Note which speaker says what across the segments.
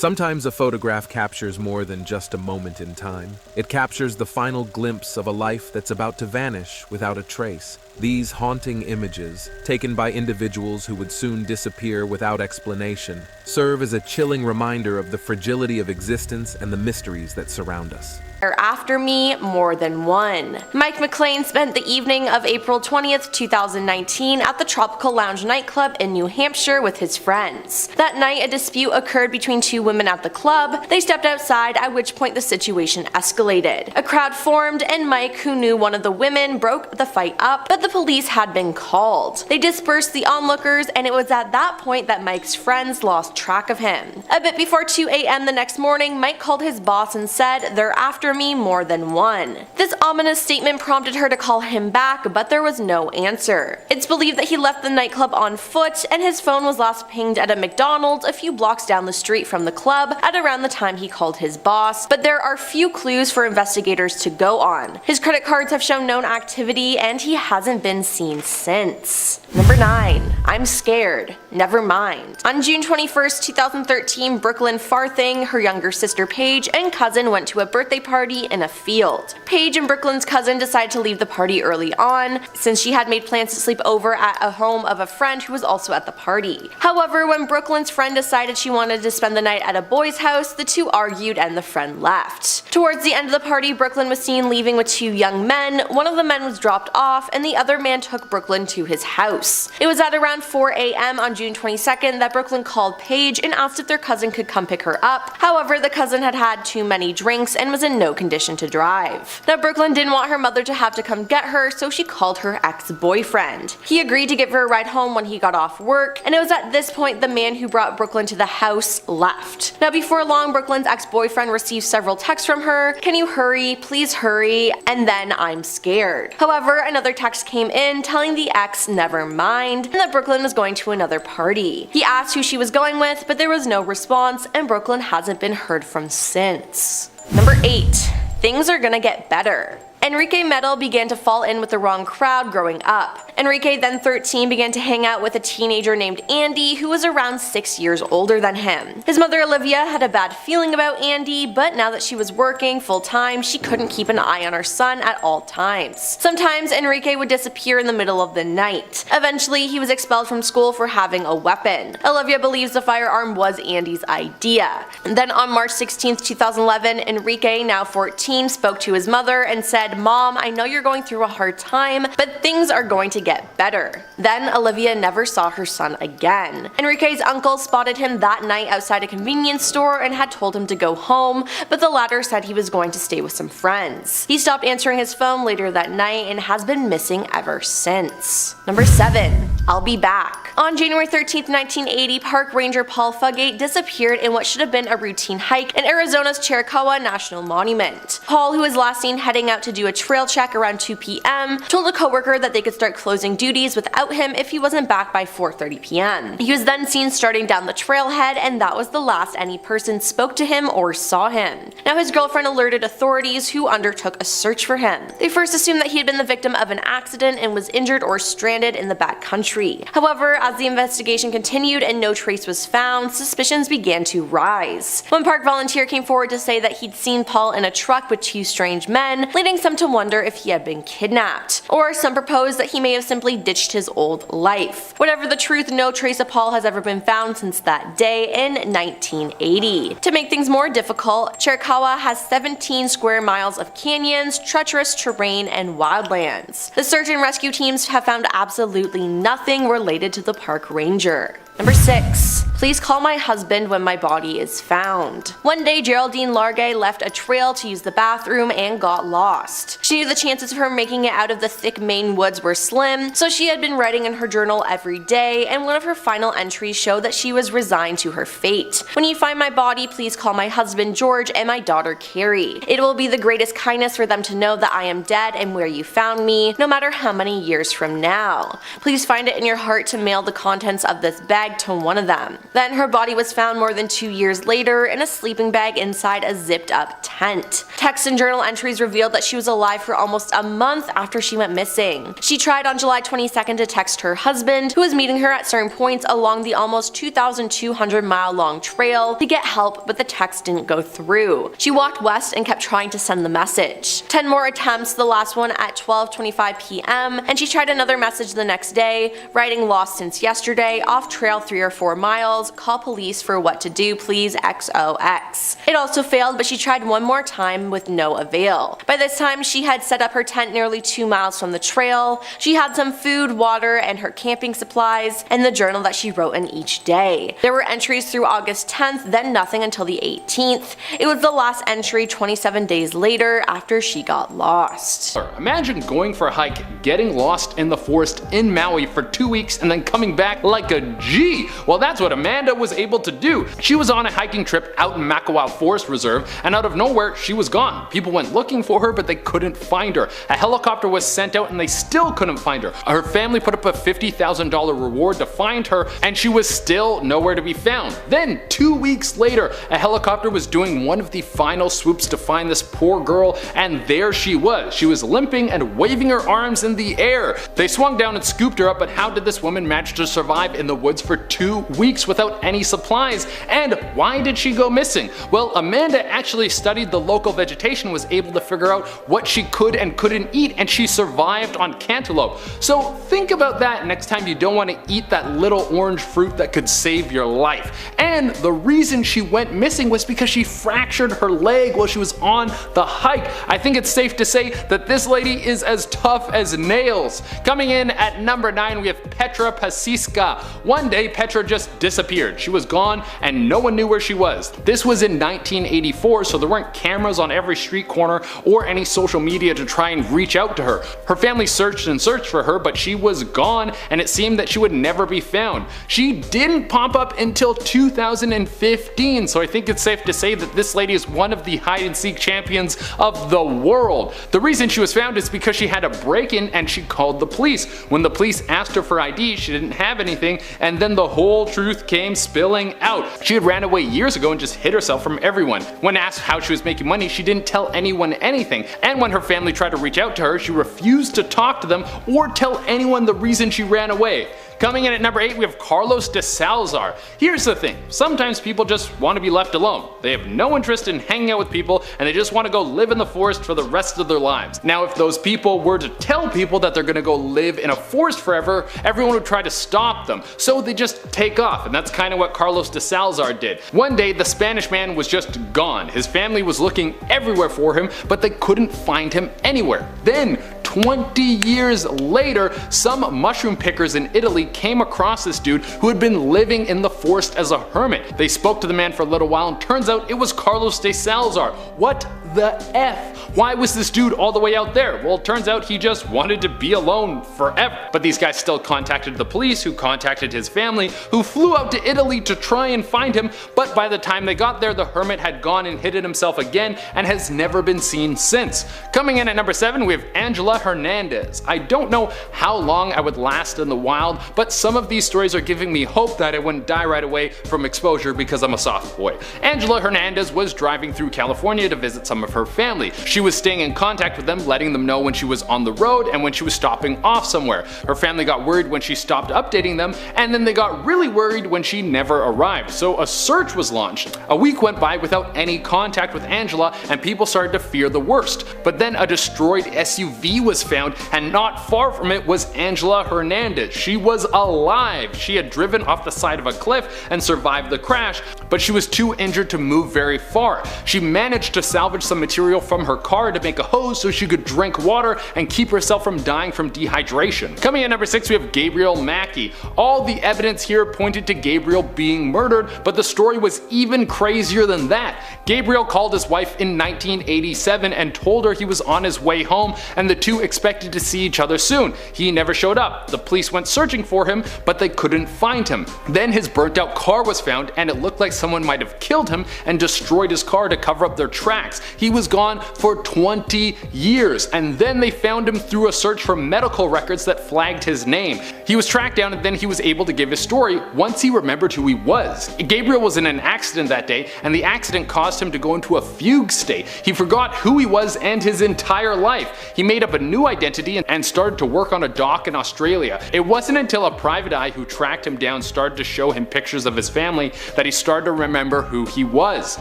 Speaker 1: Sometimes a photograph captures more than just a moment in time. It captures the final glimpse of a life that's about to vanish without a trace. These haunting images, taken by individuals who would soon disappear without explanation, serve as a chilling reminder of the fragility of existence and the mysteries that surround us.
Speaker 2: After me, more than one. Mike McLean spent the evening of April 20th, 2019 at the Tropical Lounge nightclub in New Hampshire with his friends. That night, a dispute occurred between two women at the club. They stepped outside, at which point the situation escalated. A crowd formed, and Mike, who knew one of the women, broke the fight up, but the police had been called. They dispersed the onlookers, and it was at that point that Mike's friends lost track of him. A bit before 2 a.m. the next morning, Mike called his boss and said, "They're after me, more than one." This ominous statement prompted her to call him back, but there was no answer. It's believed that he left the nightclub on foot, and his phone was last pinged at a McDonald's a few blocks down the street from the club at around the time he called his boss, but there are few clues for investigators to go on. His credit cards have shown known activity, and he hasn't been seen since. Number 9. I'm scared. Never mind. On June 21st, 2013, Brooklyn Farthing, her younger sister Paige, and cousin went to a birthday party in a field. Paige and Brooklyn's cousin decided to leave the party early on, since she had made plans to sleep over at a home of a friend who was also at the party. However, when Brooklyn's friend decided she wanted to spend the night at a boy's house, the two argued and the friend left. Towards the end of the party, Brooklyn was seen leaving with two young men. One of the men was dropped off, and the other man took Brooklyn to his house. It was at around 4 a.m. on June 22nd that Brooklyn called Paige and asked if their cousin could come pick her up. However, the cousin had had too many drinks and was in no condition to drive. Now, Brooklyn didn't want her mother to have to come get her, so she called her ex-boyfriend. He agreed to give her a ride home when he got off work, and it was at this point the man who brought Brooklyn to the house left. Now, before long, Brooklyn's ex-boyfriend received several texts from her: "Can you hurry? Please hurry," and then "I'm scared." However, another text came in telling the ex never mind, and that Brooklyn was going to another party. He asked who she was going with, but there was no response, and Brooklyn hasn't been heard from since. Number 8. Things are gonna get better. Enrique Medel began to fall in with the wrong crowd growing up. Enrique, then 13, began to hang out with a teenager named Andy who was around 6 years older than him. His mother Olivia had a bad feeling about Andy, but now that she was working full-time, she couldn't keep an eye on her son at all times. Sometimes Enrique would disappear in the middle of the night. Eventually, he was expelled from school for having a weapon. Olivia believes the firearm was Andy's idea. And then on March 16, 2011, Enrique, now 14, spoke to his mother and said, "Mom, I know you're going through a hard time, but things are going to get better." Then Olivia never saw her son again. Enrique's uncle spotted him that night outside a convenience store and had told him to go home, but the latter said he was going to stay with some friends. He stopped answering his phone later that night and has been missing ever since. Number 7. I'll be back. On January 13, 1980, park ranger Paul Fugate disappeared in what should have been a routine hike in Arizona's Chiricahua National Monument. Paul, who was last seen heading out to do a trail check around 2 p.m., told a coworker that they could start closing duties without him if he wasn't back by 4:30 p.m. He was then seen starting down the trailhead, and that was the last any person spoke to him or saw him. Now, his girlfriend alerted authorities, who undertook a search for him. They first assumed that he had been the victim of an accident and was injured or stranded in the backcountry. However, as the investigation continued and no trace was found, suspicions began to rise. One park volunteer came forward to say that he'd seen Paul in a truck with two strange men, leading some to wonder if he had been kidnapped. Or some proposed that he may have simply ditched his old life. Whatever the truth, no trace of Paul has ever been found since that day in 1980. To make things more difficult, Chiricahua has 17 square miles of canyons, treacherous terrain, and wildlands. The search and rescue teams have found absolutely nothing related to the park ranger. Number 6. Please call my husband when my body is found. One day, Geraldine Largay left a trail to use the bathroom and got lost. She knew the chances of her making it out of the thick Maine woods were slim, so she had been writing in her journal every day, and one of her final entries showed that she was resigned to her fate. When you find my body, please call my husband George and my daughter Carrie. It will be the greatest kindness for them to know that I am dead and where you found me, no matter how many years from now. Please find it in your heart to mail the contents of this bag suicide to one of them. Then her body was found more than 2 years later in a sleeping bag inside a zipped up tent. Text and journal entries revealed that she was alive for almost a month after she went missing. She tried on July 22nd to text her husband, who was meeting her at certain points along the almost 2,200-mile long trail, to get help, but the text didn't go through. She walked west and kept trying to send the message. 10 more attempts, the last one at 12:25 p.m., and she tried another message the next day, writing "lost since yesterday, off trail 3 or 4 miles, call police for what to do please XOX." It also failed, but she tried one more time with no avail. By this time, she had set up her tent nearly 2 miles from the trail. She had some food, water, and her camping supplies, and the journal that she wrote in each day. There were entries through August 10th, then nothing until the 18th. It was the last entry 27 days later after she got lost.
Speaker 3: Imagine going for a hike, getting lost in the forest in Maui for 2 weeks, and then coming back like a G. Well, that's what Amanda was able to do. She was on a hiking trip out in Makawao Forest Reserve, and out of nowhere, she was gone. People went looking for her, but they couldn't find her. A helicopter was sent out and they still couldn't find her. Her family put up a $50,000 reward to find her, and she was still nowhere to be found. Then, 2 weeks later, a helicopter was doing one of the final swoops to find this poor girl, and there she was. She was limping and waving her arms in the air. They swung down and scooped her up, but how did this woman manage to survive in the woods for 2 weeks without any supplies? And why did she go missing? Well, Amanda actually studied the local vegetation, was able to figure out what she could and couldn't eat, and she survived on cantaloupe. So think about that next time you don't want to eat that little orange fruit that could save your life. And the reason she went missing was because she fractured her leg while she was on the hike. I think it's safe to say that this lady is as tough as nails. Coming in at number 9, we have Petra Pisa. One day Petra just disappeared. She was gone and no one knew where she was. This was in 1984, so there weren't cameras on every street corner or any social media to try and reach out to her. Her family searched and searched for her, but she was gone and it seemed that she would never be found. She didn't pop up until 2015, so I think it's safe to say that this lady is one of the hide and seek champions of the world. The reason she was found is because she had a break-in and she called the police. When the police asked her for ID, she didn't have anything, and then the whole truth came spilling out. She had ran away years ago and just hid herself from everyone. When asked how she was making money, she didn't tell anyone anything, and when her family tried to reach out to her, she refused to talk to them or tell anyone the reason she ran away. Coming in at number 8, we have Carlos de Salazar. Here's the thing, sometimes people just want to be left alone. They have no interest in hanging out with people and they just want to go live in the forest for the rest of their lives. Now if those people were to tell people that they're gonna go live in a forest forever, everyone would try to stop them. So they just take off, and that's kind of what Carlos de Salazar did. One day the Spanish man was just gone. His family was looking everywhere for him, but they couldn't find him anywhere. Then 20 years later, some mushroom pickers in Italy came across this dude who had been living in the forest as a hermit. They spoke to the man for a little while and turns out it was Carlos de Salazar. What the F? Why was this dude all the way out there? Well, it turns out he just wanted to be alone forever. But these guys still contacted the police, who contacted his family, who flew out to Italy to try and find him, but by the time they got there, the hermit had gone and hidden himself again and has never been seen since. Coming in at number 7, we have Angela Hernandez. I don't know how long I would last in the wild, but some of these stories are giving me hope that I wouldn't die right away from exposure because I'm a soft boy. Angela Hernandez was driving through California to visit some of her family. She was staying in contact with them, letting them know when she was on the road and when she was stopping off somewhere. Her family got worried when she stopped updating them, and then they got really worried when she never arrived, so a search was launched. A week went by without any contact with Angela, and people started to fear the worst. But then a destroyed SUV was found, and not far from it was Angela Hernandez. She was alive. She had driven off the side of a cliff and survived the crash, but she was too injured to move very far. She managed to salvage some material from her car to make a hose so she could drink water and keep herself from dying from dehydration. Coming in at number 6, we have Gabriel Mackey. All the evidence here pointed to Gabriel being murdered, but the story was even crazier than that. Gabriel called his wife in 1987 and told her he was on his way home and the two expected to see each other soon. He never showed up. The police went searching for him, but they couldn't find him. Then his burnt out car was found, and it looked like someone might have killed him and destroyed his car to cover up their tracks. He was gone for 20 years, and then they found him through a search for medical records that flagged his name. He was tracked down, and then he was able to give his story once he remembered who he was. Gabriel was in an accident that day, and the accident caused him to go into a fugue state. He forgot who he was and his entire life. He made up a new identity and started to work on a dock in Australia. It wasn't until a private eye who tracked him down started to show him pictures of his family that he started to remember who he was.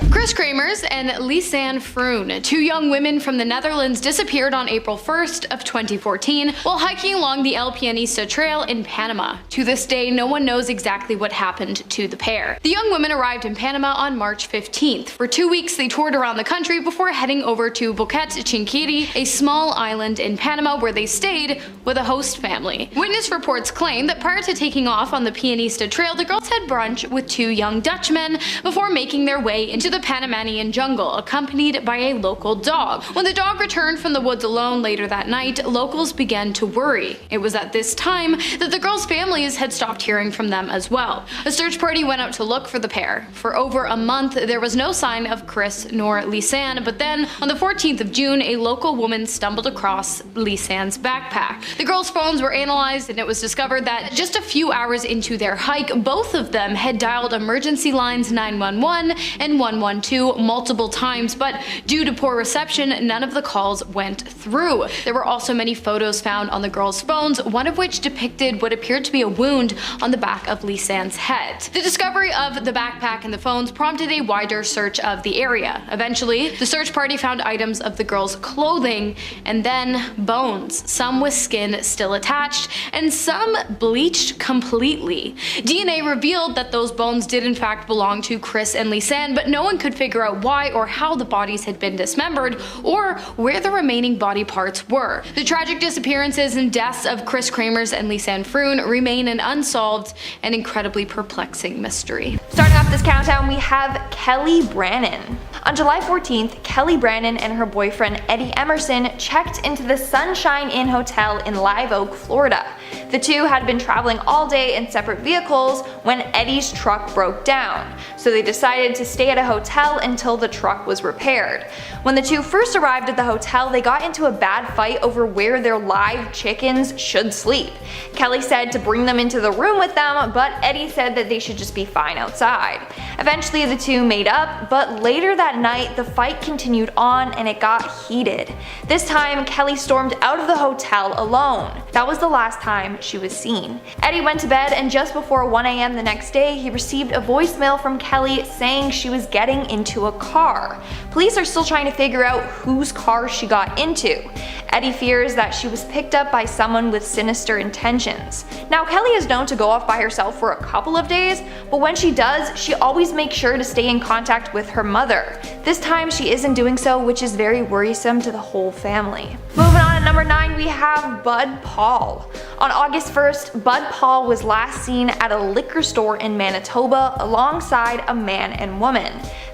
Speaker 4: Chris Kramers and Lisanne Froon, two young women from the Netherlands, disappeared on April 1st of 2014 while hiking along the El Pianista Trail in Panama. To this day, no one knows exactly what happened to the pair. The young women arrived in Panama on March 15th. For 2 weeks, they toured around the country before heading over to Boquete Chinchiri, a small island in Panama where they stayed with a host family. Witness reports claim that prior to taking off on the Pianista Trail, the girls had brunch with two young Dutchmen before making their way into the Panamanian jungle, accompanied by a local dog. When the dog returned from the woods alone later that night, locals began to worry. It was at this time that the girls' families had stopped hearing from them as well. A search party went out to look for the pair. For over a month, there was no sign of Chris nor Lisanne, but then on the 14th of June, a local woman stumbled across Lisanne's backpack. The girls' phones were analyzed, and it was discovered that just a few hours into their hike, both of them had dialed emergency lines 911 and 112 multiple times, but due to poor reception, none of the calls went through. There were also many photos found on the girls' phones, one of which depicted what appeared to be a wound on the back of Lisanne's head. The discovery of the backpack and the phones prompted a wider search of the area. Eventually, the search party found items of the girls' clothing and then bones, some with skin still attached and some bleached completely. DNA revealed that those bones did in fact belong to Chris and Lisanne, but no one could figure out why or how the bodies had been dismembered or where the remaining body parts were. The tragic disappearances and deaths of Chris Kramers and Lisanne Froon remain an unsolved and incredibly perplexing mystery.
Speaker 2: Starting off this countdown, we have Kelly Brannon. On July 14th, Kelly Brannon and her boyfriend Eddie Emerson checked into the Sunshine Inn Hotel in Live Oak, Florida. The two had been traveling all day in separate vehicles when Eddie's truck broke down, so they decided to stay at a hotel until the truck was repaired. When the two first arrived at the hotel, they got into a bad fight over where their live chickens should sleep. Kelly said to bring them into the room with them, but Eddie said that they should just be fine outside. Eventually the two made up, but later that night the fight continued on and it got heated. This time Kelly stormed out of the hotel alone. That was the last time she was seen. Eddie went to bed, and just before 1 a.m. the next day he received a voicemail from Kelly saying she was getting into a car. Police are still trying to figure out whose car she got into. Eddie fears that she was picked up by someone with sinister intentions. Now Kelly is known to go off by herself for a couple of days, but when she does, she always makes sure to stay in contact with her mother. This time she isn't doing so, which is very worrisome to the whole family. Moving on at number 9, we have Bud Paul. On August 1st, Bud Paul was last seen at a liquor store in Manitoba alongside a man and woman.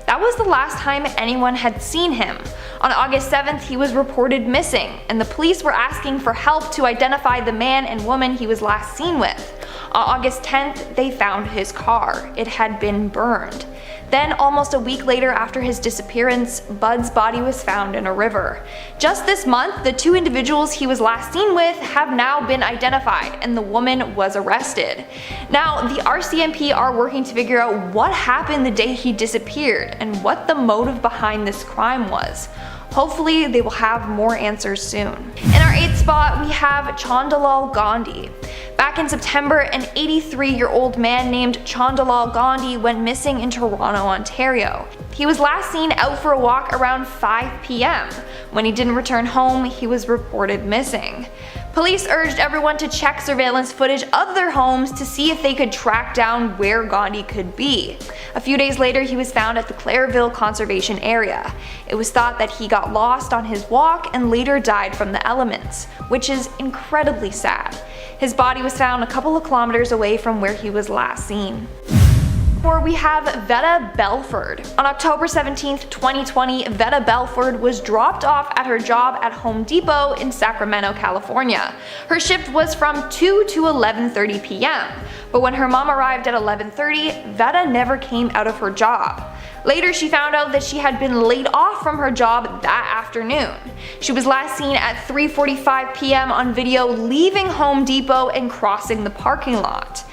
Speaker 2: That was the last time anyone had seen him. On August 7th, he was reported missing, and the police were asking for help to identify the man and woman he was last seen with. On August 10th, they found his car. It had been burned. Then, almost a week later after his disappearance, Bud's body was found in a river. Just this month, the two individuals he was last seen with have now been identified, and the woman was arrested. Now, the RCMP are working to figure out what happened the day he disappeared and what the motive behind this crime was. Hopefully, they will have more answers soon. In our 8th spot, we have Chelal Gandhi. Back in September, an 83-year-old man named Chelal Gandhi went missing in Toronto, Ontario. He was last seen out for a walk around 5 p.m. When he didn't return home, he was reported missing. Police urged everyone to check surveillance footage of their homes to see if they could track down where Gandhi could be. A few days later, he was found at the Clairville Conservation Area. It was thought that he got lost on his walk and later died from the elements, which is incredibly sad. His body was found a couple of kilometers away from where he was last seen.
Speaker 5: 4, we have Veta Bford. On October 17, 2020, Veta Bford was dropped off at her job at Home Depot in Sacramento, California. Her shift was from 2 to 11:30 p.m., but when her mom arrived at 11:30, Veta never came out of her job. Later, she found out that she had been laid off from her job that afternoon. She was last seen at 3:45 p.m. on video leaving Home Depot and crossing the parking lot.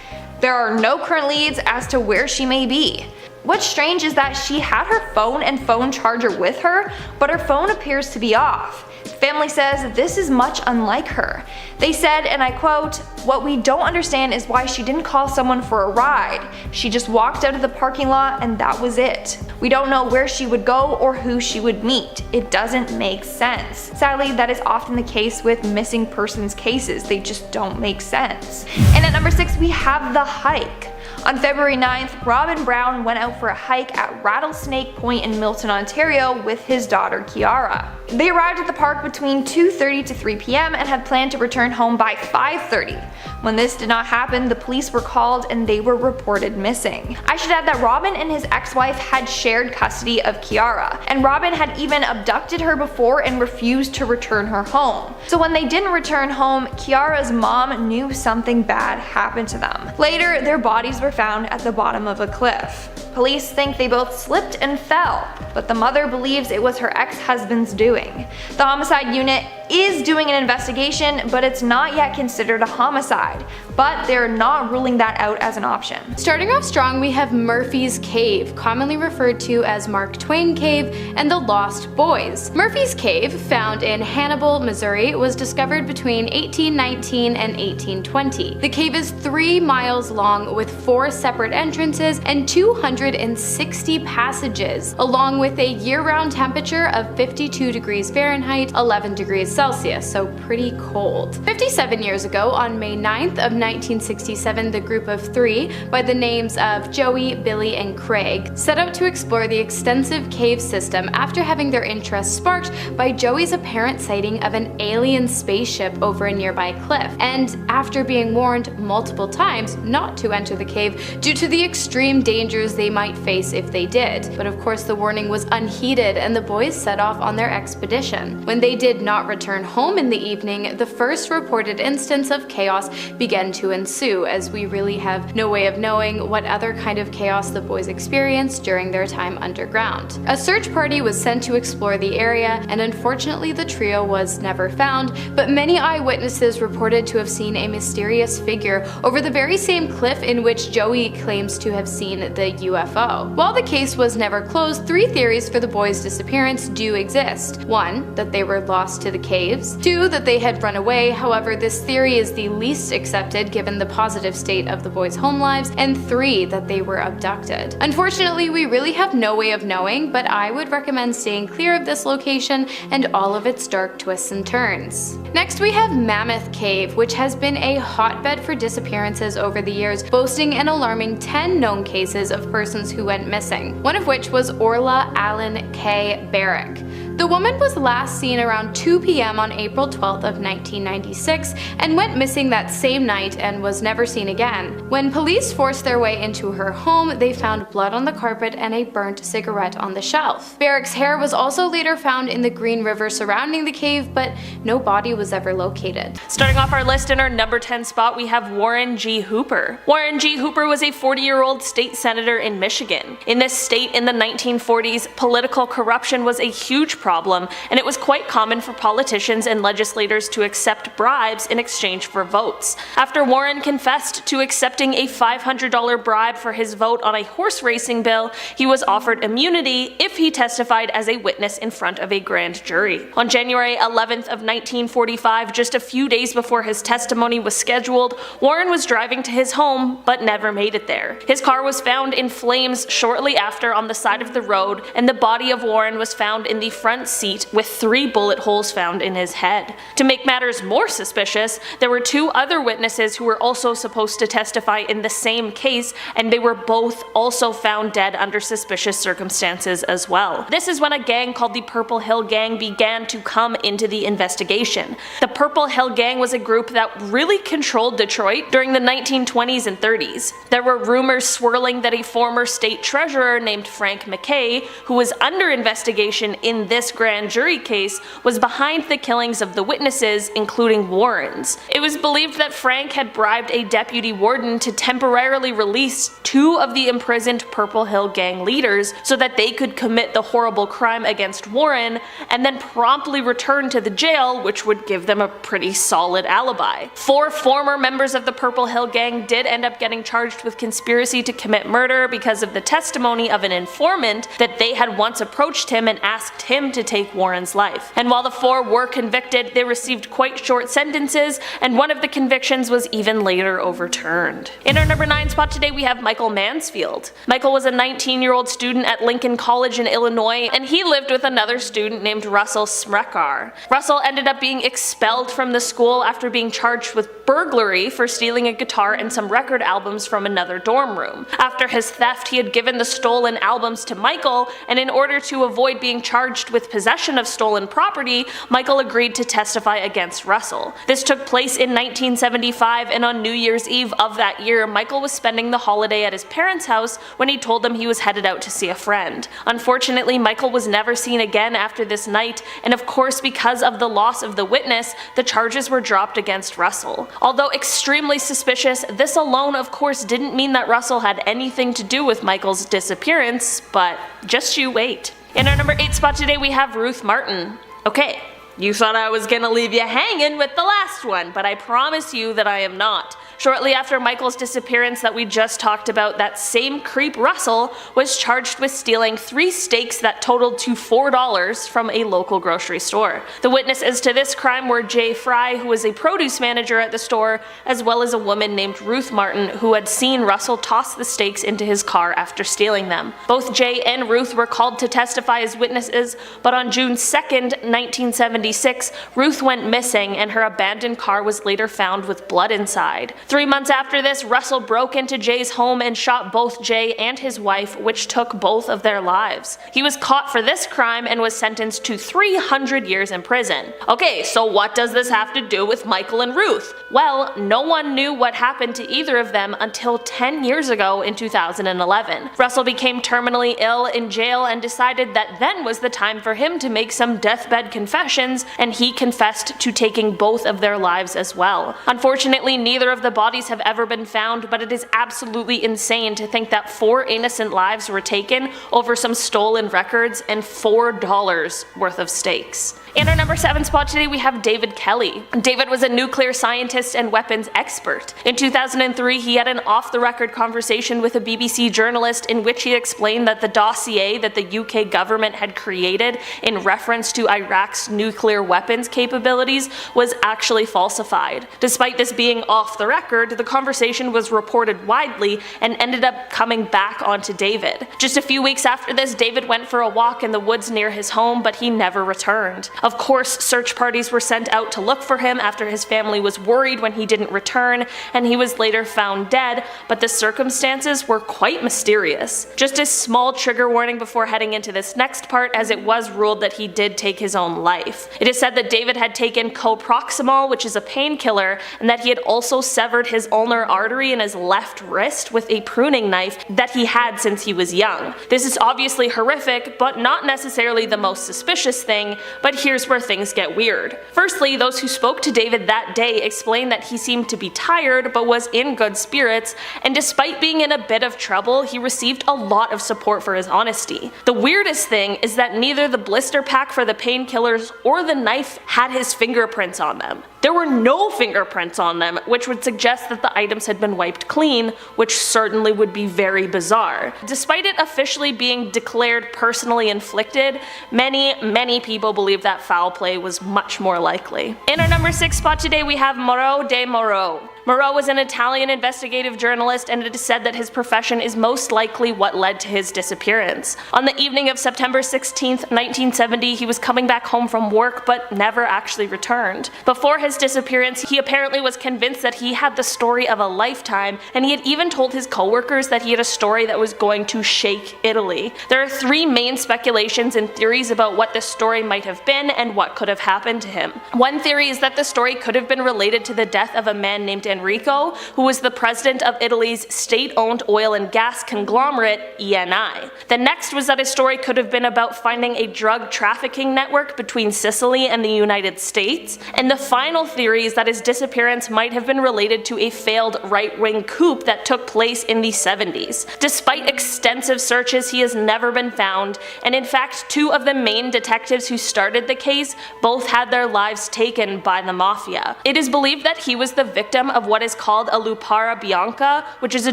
Speaker 5: There are no current leads as to where she may be. What's strange is that she had her phone and phone charger with her, but her phone appears to be off. Family says this is much unlike her. They said, and I quote, "What we don't understand is why she didn't call someone for a ride. She just walked out of the parking lot and that was it. We don't know where she would go or who she would meet. It doesn't make sense." Sadly, that is often the case with missing persons cases. They just don't make sense. And at number 6, we have the hike. On February 9th, Robin Brown went out for a hike at Rattlesnake Point in Milton, Ontario with his daughter Kiara. They arrived at the park between 2:30 to 3 p.m. and had planned to return home by 5:30. When this did not happen, the police were called and they were reported missing. I should add that Robin and his ex-wife had shared custody of Kiara, and Robin had even abducted her before and refused to return her home. So when they didn't return home, Kiara's mom knew something bad happened to them. Later, their bodies were found at the bottom of a cliff. Police think they both slipped and fell, but the mother believes it was her ex-husband's doing. The homicide unit is doing an investigation, but it's not yet considered a homicide, but they're not ruling that out as an option.
Speaker 4: Starting off strong, we have Murphy's Cave, commonly referred to as Mark Twain Cave and the Lost Boys. Murphy's Cave, found in Hannibal, Missouri, was discovered between 1819 and 1820. The cave is 3 miles long with 4 separate entrances and 260 passages, along with a year-round temperature of 52 degrees Fahrenheit, 11 degrees Celsius, so pretty cold. 57 years ago, on May 9th of 1967, the group of 3, by the names of Joey, Billy, and Craig, set out to explore the extensive cave system after having their interest sparked by Joey's apparent sighting of an alien spaceship over a nearby cliff, and after being warned multiple times not to enter the cave due to the extreme dangers they might face if they did. But of course the warning was unheeded and the boys set off on their expedition. When they did not return home in the evening, the first reported instance of chaos began to ensue, as we really have no way of knowing what other kind of chaos the boys experienced during their time underground. A search party was sent to explore the area, and unfortunately the trio was never found, but many eyewitnesses reported to have seen a mysterious figure over the very same cliff in which Joey claims to have seen the UFO. While the case was never closed, 3 theories for the boys' disappearance do exist. 1, that they were lost to the caves. 2, that they had run away, however this theory is the least accepted given the positive state of the boys' home lives. And 3, that they were abducted. Unfortunately, we really have no way of knowing, but I would recommend staying clear of this location and all of its dark twists and turns. Next we have Mammoth Cave, which has been a hotbed for disappearances over the years, boasting an alarming 10 known cases of persons who went missing, one of which was Orla Allen K. Barrick. The woman was last seen around 2 p.m. on April 12th of 1996 and went missing that same night and was never seen again. When police forced their way into her home, they found blood on the carpet and a burnt cigarette on the shelf. Barrick's hair was also later found in the Green River surrounding the cave, but no body was ever located.
Speaker 2: Starting off our list in our number 10 spot, we have Warren G. Hooper. Warren G. Hooper was a 40-year-old state senator in Michigan. In this state in the 1940s, political corruption was a huge problem, and it was quite common for politicians and legislators to accept bribes in exchange for votes. After Warren confessed to accepting a $500 bribe for his vote on a horse racing bill, he was offered immunity if he testified as a witness in front of a grand jury. On January 11th of 1945, just a few days before his testimony was scheduled, Warren was driving to his home but never made it there. His car was found in flames shortly after on the side of the road, and the body of Warren was found in the front
Speaker 6: front seat with 3 bullet holes found in his head. To make matters more suspicious, there were 2 other witnesses who were also supposed to testify in the same case, and they were both also found dead under suspicious circumstances as well. This is when a gang called the Purple Hill Gang began to come into the investigation. The Purple Hill Gang was a group that really controlled Detroit during the 1920s and 30s. There were rumors swirling that a former state treasurer named Frank McKay, who was under investigation in this grand jury case, was behind the killings of the witnesses, including Warren's. It was believed that Frank had bribed a deputy warden to temporarily release 2 of the imprisoned Purple Hill Gang leaders so that they could commit the horrible crime against Warren and then promptly return to the jail, which would give them a pretty solid alibi. 4 former members of the Purple Hill Gang did end up getting charged with conspiracy to commit murder because of the testimony of an informant that they had once approached him and asked him to take Warren's life. And while the 4 were convicted, they received quite short sentences, and one of the convictions was even later overturned. In our number 9 spot today we have Michael Mansfield. Michael was a 19-year-old student at Lincoln College in Illinois, and he lived with another student named Russell Smrekar. Russell ended up being expelled from the school after being charged with burglary for stealing a guitar and some record albums from another dorm room. After his theft, he had given the stolen albums to Michael, and in order to avoid being charged with possession of stolen property, Michael agreed to testify against Russell. This took place in 1975, and on New Year's Eve of that year, Michael was spending the holiday at his parents' house when he told them he was headed out to see a friend. Unfortunately, Michael was never seen again after this night, and of course because of the loss of the witness, the charges were dropped against Russell. Although extremely suspicious, this alone of course didn't mean that Russell had anything to do with Michael's disappearance, but just you wait. In our number 8 spot today we have Ruth Martin. Okay, you thought I was gonna leave you hanging with the last one, but I promise you that I am not. Shortly after Michael's disappearance that we just talked about, that same creep Russell was charged with stealing 3 steaks that totaled to $4 from a local grocery store. The witnesses to this crime were Jay Fry, who was a produce manager at the store, as well as a woman named Ruth Martin, who had seen Russell toss the steaks into his car after stealing them. Both Jay and Ruth were called to testify as witnesses, but on June 2nd, 1976, Ruth went missing and her abandoned car was later found with blood inside. 3 months after this, Russell broke into Jay's home and shot both Jay and his wife, which took both of their lives. He was caught for this crime and was sentenced to 300 years in prison. Okay, so what does this have to do with Michael and Ruth? Well, no one knew what happened to either of them until 10 years ago in 2011. Russell became terminally ill in jail and decided that then was the time for him to make some deathbed confessions, and he confessed to taking both of their lives as well. Unfortunately, neither of the bodies have ever been found, but it is absolutely insane to think that 4 innocent lives were taken over some stolen records and $4 worth of steaks. In our number 7 spot today we have David Kelly. David was a nuclear scientist and weapons expert. In 2003 he had an off-the-record conversation with a BBC journalist in which he explained that the dossier that the UK government had created in reference to Iraq's nuclear weapons capabilities was actually falsified. Despite this being off the record, the conversation was reported widely and ended up coming back onto David. Just a few weeks after this, David went for a walk in the woods near his home, but he never returned. Of course, search parties were sent out to look for him after his family was worried when he didn't return, and he was later found dead, but the circumstances were quite mysterious. Just a small trigger warning before heading into this next part, as it was ruled that he did take his own life. It is said that David had taken coproximol, which is a painkiller, and that he had also severed his ulnar artery in his left wrist with a pruning knife that he had since he was young. This is obviously horrific, but not necessarily the most suspicious thing, but here's where things get weird. Firstly, those who spoke to David that day explained that he seemed to be tired but was in good spirits, and despite being in a bit of trouble, he received a lot of support for his honesty. The weirdest thing is that neither the blister pack for the painkillers or the knife had his fingerprints on them. There were no fingerprints on them, which would suggest that the items had been wiped clean, which certainly would be very bizarre. Despite it officially being declared personally inflicted, many people believe that foul play was much more likely. In our number 6 spot today we have Moro de Moro. Moro was an Italian investigative journalist, and it is said that his profession is most likely what led to his disappearance. On the evening of September 16, 1970, he was coming back home from work but never actually returned. Before his disappearance, he apparently was convinced that he had the story of a lifetime, and he had even told his coworkers that he had a story that was going to shake Italy. There are three main speculations and theories about what this story might have been and what could have happened to him. One theory is that the story could have been related to the death of a man named Enrico, who was the president of Italy's state-owned oil and gas conglomerate, Eni. The next was that his story could have been about finding a drug trafficking network between Sicily and the United States. And the final theory is that his disappearance might have been related to a failed right-wing coup that took place in the 70s. Despite extensive searches, he has never been found, and in fact, two of the main detectives who started the case both had their lives taken by the mafia. It is believed that he was the victim of what is called a lupara bianca, which is a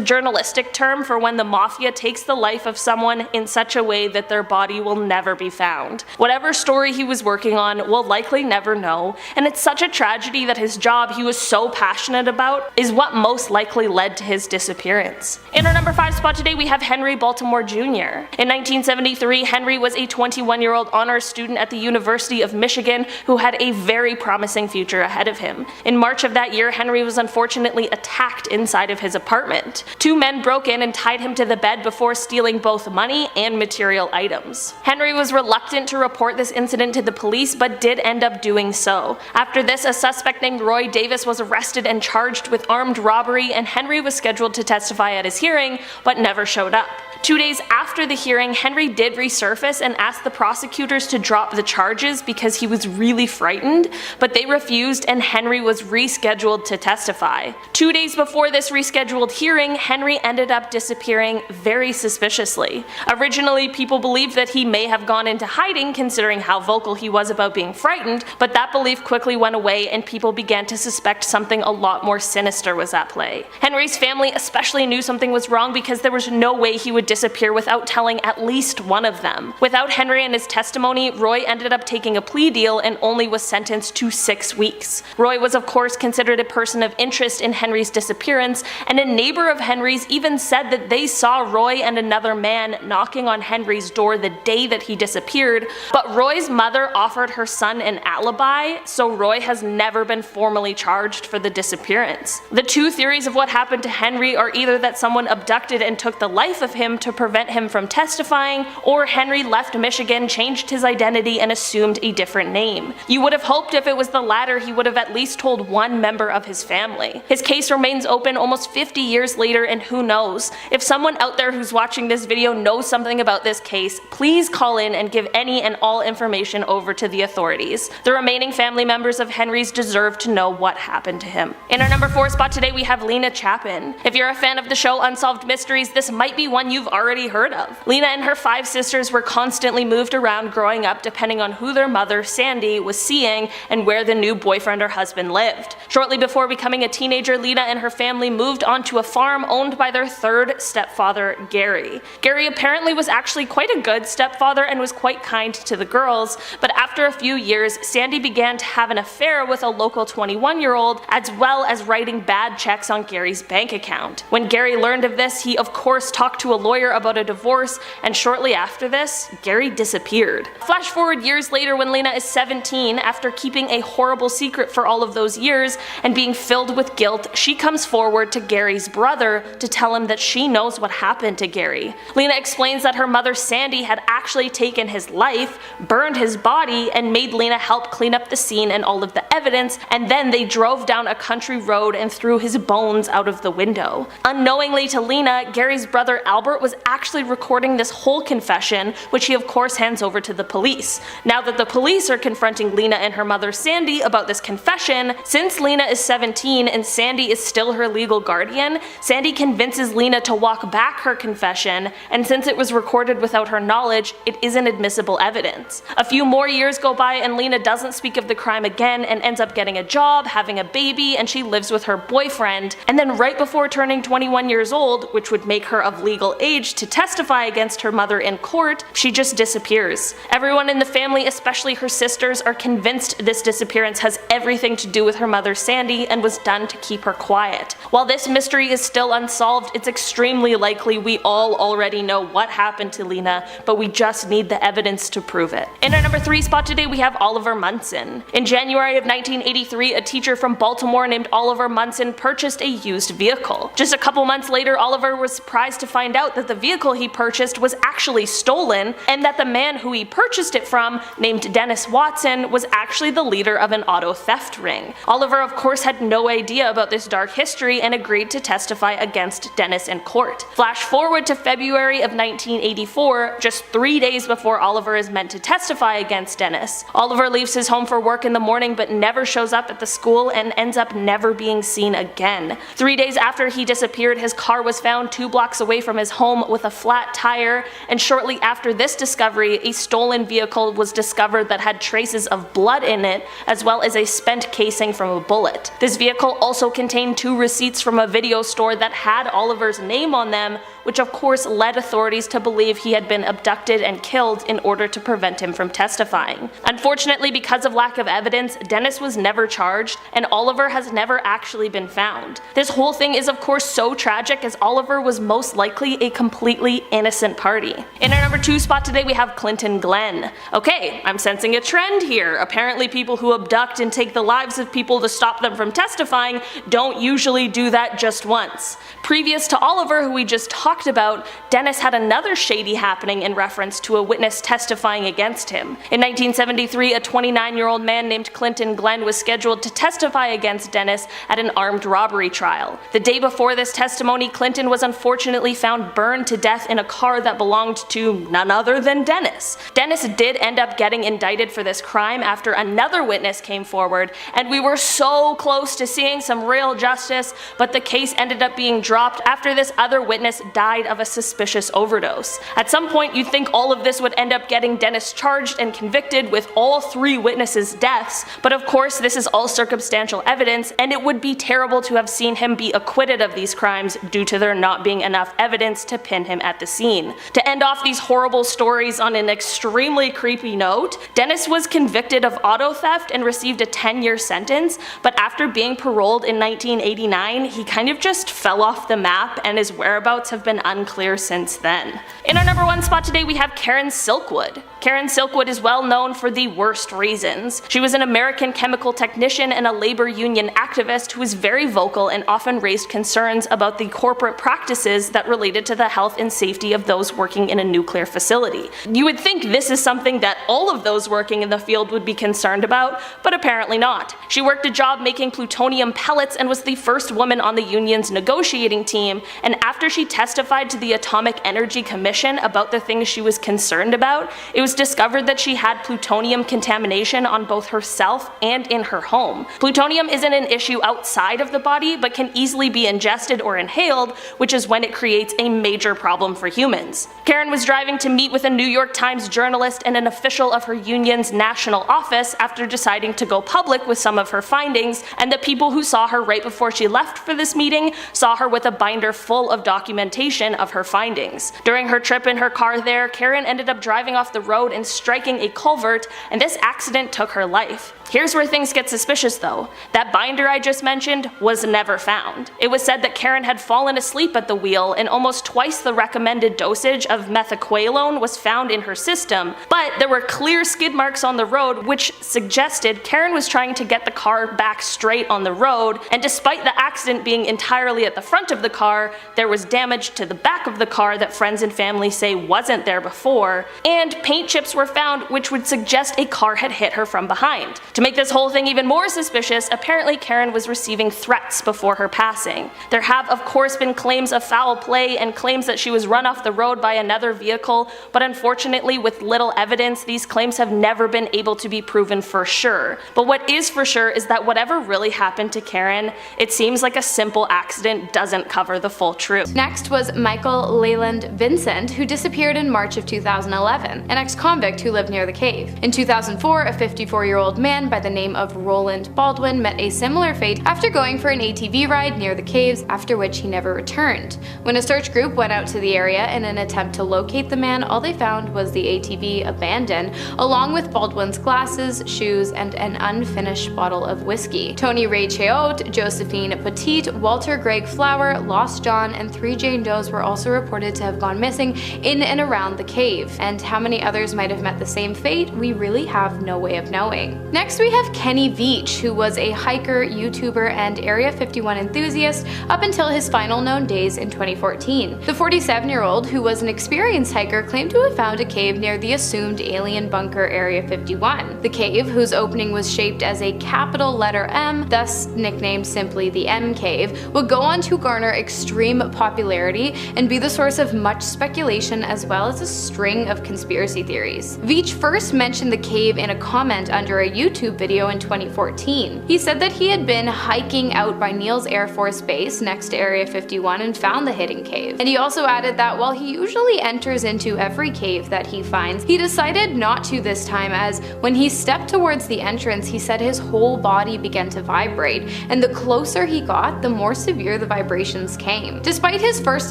Speaker 6: journalistic term for when the mafia takes the life of someone in such a way that their body will never be found. Whatever story he was working on, we'll likely never know, and it's such a tragedy that his job he was so passionate about is what most likely led to his disappearance. In our number 5 spot today, we have Henry Baltimore Jr. In 1973, Henry was a 21-year-old honors student at the University of Michigan who had a very promising future ahead of him. In March of that year, Henry was unfortunately attacked inside of his apartment. Two men broke in and tied him to the bed before stealing both money and material items. Henry was reluctant to report this incident to the police, but did end up doing so. After this, a suspect named Roy Davis was arrested and charged with armed robbery, and Henry was scheduled to testify at his hearing, but never showed up. 2 days after the hearing, Henry did resurface and asked the prosecutors to drop the charges because he was really frightened, but they refused and Henry was rescheduled to testify. 2 days before this rescheduled hearing, Henry ended up disappearing very suspiciously. Originally, people believed that he may have gone into hiding considering how vocal he was about being frightened, but that belief quickly went away and people began to suspect something a lot more sinister was at play. Henry's family especially knew something was wrong because there was no way he would disappear without telling at least one of them. Without Henry and his testimony, Roy ended up taking a plea deal and only was sentenced to 6 weeks. Roy was of course considered a person of interest in Henry's disappearance, and a neighbor of Henry's even said that they saw Roy and another man knocking on Henry's door the day that he disappeared, but Roy's mother offered her son an alibi, so Roy has never been formally charged for the disappearance. The two theories of what happened to Henry are either that someone abducted and took the life of him to prevent him from testifying, or Henry left Michigan, changed his identity, and assumed a different name. You would have hoped if it was the latter he would have at least told one member of his family. His case remains open almost 50 years later, and who knows? If someone out there who's watching this video knows something about this case, please call in and give any and all information over to the authorities. The remaining family members of Henry's deserve to know what happened to him. In our number 4 spot today, we have Lena Chapman. If you're a fan of the show Unsolved Mysteries, this might be one you've already heard of. Lena and her 5 sisters were constantly moved around growing up depending on who their mother, Sandy, was seeing and where the new boyfriend or husband lived. Shortly before becoming a teenager, Lena and her family moved onto a farm owned by their 3rd stepfather, Gary. Gary apparently was actually quite a good stepfather and was quite kind to the girls, but after a few years, Sandy began to have an affair with a local 21-year-old, as well as writing bad checks on Gary's bank account. When Gary learned of this, he of course talked to a lawyer about a divorce, and shortly after this, Gary disappeared. Flash forward years later when Lena is 17, after keeping a horrible secret for all of those years and being filled with guilt, she comes forward to Gary's brother to tell him that she knows what happened to Gary. Lena explains that her mother Sandy had actually taken his life, burned his body, and made Lena help clean up the scene and all of the evidence, and then they drove down a country road and threw his bones out of the window. Unknowingly to Lena, Gary's brother Albert was actually recording this whole confession, which he of course hands over to the police. Now that the police are confronting Lena and her mother Sandy about this confession, since Lena is 17 and Sandy is still her legal guardian, Sandy convinces Lena to walk back her confession, and since it was recorded without her knowledge, it isn't admissible evidence. A few more years go by and Lena doesn't speak of the crime again and ends up getting a job, having a baby, and she lives with her boyfriend, and then right before turning 21 years old, which would make her of legal age stage to testify against her mother in court, she just disappears. Everyone in the family, especially her sisters, are convinced this disappearance has everything to do with her mother Sandy and was done to keep her quiet. While this mystery is still unsolved, it's extremely likely we all already know what happened to Lena, but we just need the evidence to prove it. In our number 3 spot today, we have Oliver Monson. In January of 1983, a teacher from Baltimore named Oliver Monson purchased a used vehicle. Just a couple months later, Oliver was surprised to find out that the vehicle he purchased was actually stolen, and that the man who he purchased it from, named Dennis Watson, was actually the leader of an auto theft ring. Oliver, of course, had no idea about this dark history and agreed to testify against Dennis in court. Flash forward to February of 1984, just 3 days before Oliver is meant to testify against Dennis. Oliver leaves his home for work in the morning but never shows up at the school and ends up never being seen again. 3 days after he disappeared, his car was found 2 blocks away from his home with a flat tire, and shortly after this discovery, a stolen vehicle was discovered that had traces of blood in it, as well as a spent casing from a bullet. This vehicle also contained 2 receipts from a video store that had Oliver's name on them, which of course led authorities to believe he had been abducted and killed in order to prevent him from testifying. Unfortunately, because of lack of evidence, Dennis was never charged, and Oliver has never actually been found. This whole thing is of course so tragic, as Oliver was most likely a completely innocent party. In our number 2 spot today, we have Clinton Glenn. Okay, I'm sensing a trend here. Apparently people who abduct and take the lives of people to stop them from testifying don't usually do that just once. Previous to Oliver, who we just talked about, Dennis had another shady happening in reference to a witness testifying against him. In 1973, a 29-year-old man named Clinton Glenn was scheduled to testify against Dennis at an armed robbery trial. The day before this testimony, Clinton was unfortunately found burned to death in a car that belonged to none other than Dennis. Dennis did end up getting indicted for this crime after another witness came forward, and we were so close to seeing some real justice, but the case ended up being dropped after this other witness died of a suspicious overdose. At some point, you'd think all of this would end up getting Dennis charged and convicted with all 3 witnesses' deaths, but of course this is all circumstantial evidence, and it would be terrible to have seen him be acquitted of these crimes due to there not being enough evidence to pin him at the scene. To end off these horrible stories on an extremely creepy note, Dennis was convicted of auto theft and received a 10-year sentence, but after being paroled in 1989, he kind of just fell off the map, and his whereabouts have been unclear since then. In our number 1 spot today, we have Karen Silkwood. Karen Silkwood is well known for the worst reasons. She was an American chemical technician and a labor union activist who was very vocal and often raised concerns about the corporate practices that related to the health and safety of those working in a nuclear facility. You would think this is something that all of those working in the field would be concerned about, but apparently not. She worked a job making plutonium pellets and was the first woman on the union's negotiating team, and after she testified to the Atomic Energy Commission about the things she was concerned about, it was discovered that she had plutonium contamination on both herself and in her home. Plutonium isn't an issue outside of the body, but can easily be ingested or inhaled, which is when it creates a major problem for humans. Karen was driving to meet with a New York Times journalist and an official of her union's national office after deciding to go public with some of her findings, and the people who saw her right before she left for this meeting saw her with a binder full of documentation of her findings. During her trip in her car there, Karen ended up driving off the road and striking a culvert, and this accident took her life. Here's where things get suspicious though. That binder I just mentioned was never found. It was said that Karen had fallen asleep at the wheel, and almost twice the recommended dosage of methaqualone was found in her system, but there were clear skid marks on the road which suggested Karen was trying to get the car back straight on the road, and despite the accident being entirely at the front of the car, there was damage to the back of the car that friends and family say wasn't there before, and paint chips were found which would suggest a car had hit her from behind. To make this whole thing even more suspicious, apparently Karen was receiving threats before her passing. There have of course been claims of foul play and claims that she was run off the road by another vehicle, but unfortunately with little evidence, these claims have never been able to be proven for sure. But what is for sure is that whatever really happened to Karen, it seems like a simple accident doesn't cover the full truth.
Speaker 4: Next was was Michael Leland Vincent, who disappeared in March of 2011, an ex-convict who lived near the cave. In 2004, a 54-year-old man by the name of Roland Baldwin met a similar fate after going for an ATV ride near the caves, after which he never returned. When a search group went out to the area in an attempt to locate the man, all they found was the ATV abandoned, along with Baldwin's glasses, shoes, and an unfinished bottle of whiskey. Tony Ray Cheot, Josephine Petit, Walter Greg Flower, Lost John, and 3 Jane Does were also reported to have gone missing in and around the cave, and how many others might have met the same fate, we really have no way of knowing. Next we have Kenny Veach, who was a hiker, YouTuber, and Area 51 enthusiast up until his final known days in 2014. The 47-year-old, who was an experienced hiker, claimed to have found a cave near the assumed alien bunker Area 51. The cave, whose opening was shaped as a capital letter M, thus nicknamed simply the M Cave, would go on to garner extreme popularity and be the source of much speculation as well as a string of conspiracy theories. Veach first mentioned the cave in a comment under a YouTube video in 2014. He said that he had been hiking out by Neal's Air Force Base next to Area 51 and found the hidden cave. And he also added that while he usually enters into every cave that he finds, he decided not to this time, as when he stepped towards the entrance, he said his whole body began to vibrate, and the closer he got, the more severe the vibrations came. Despite his first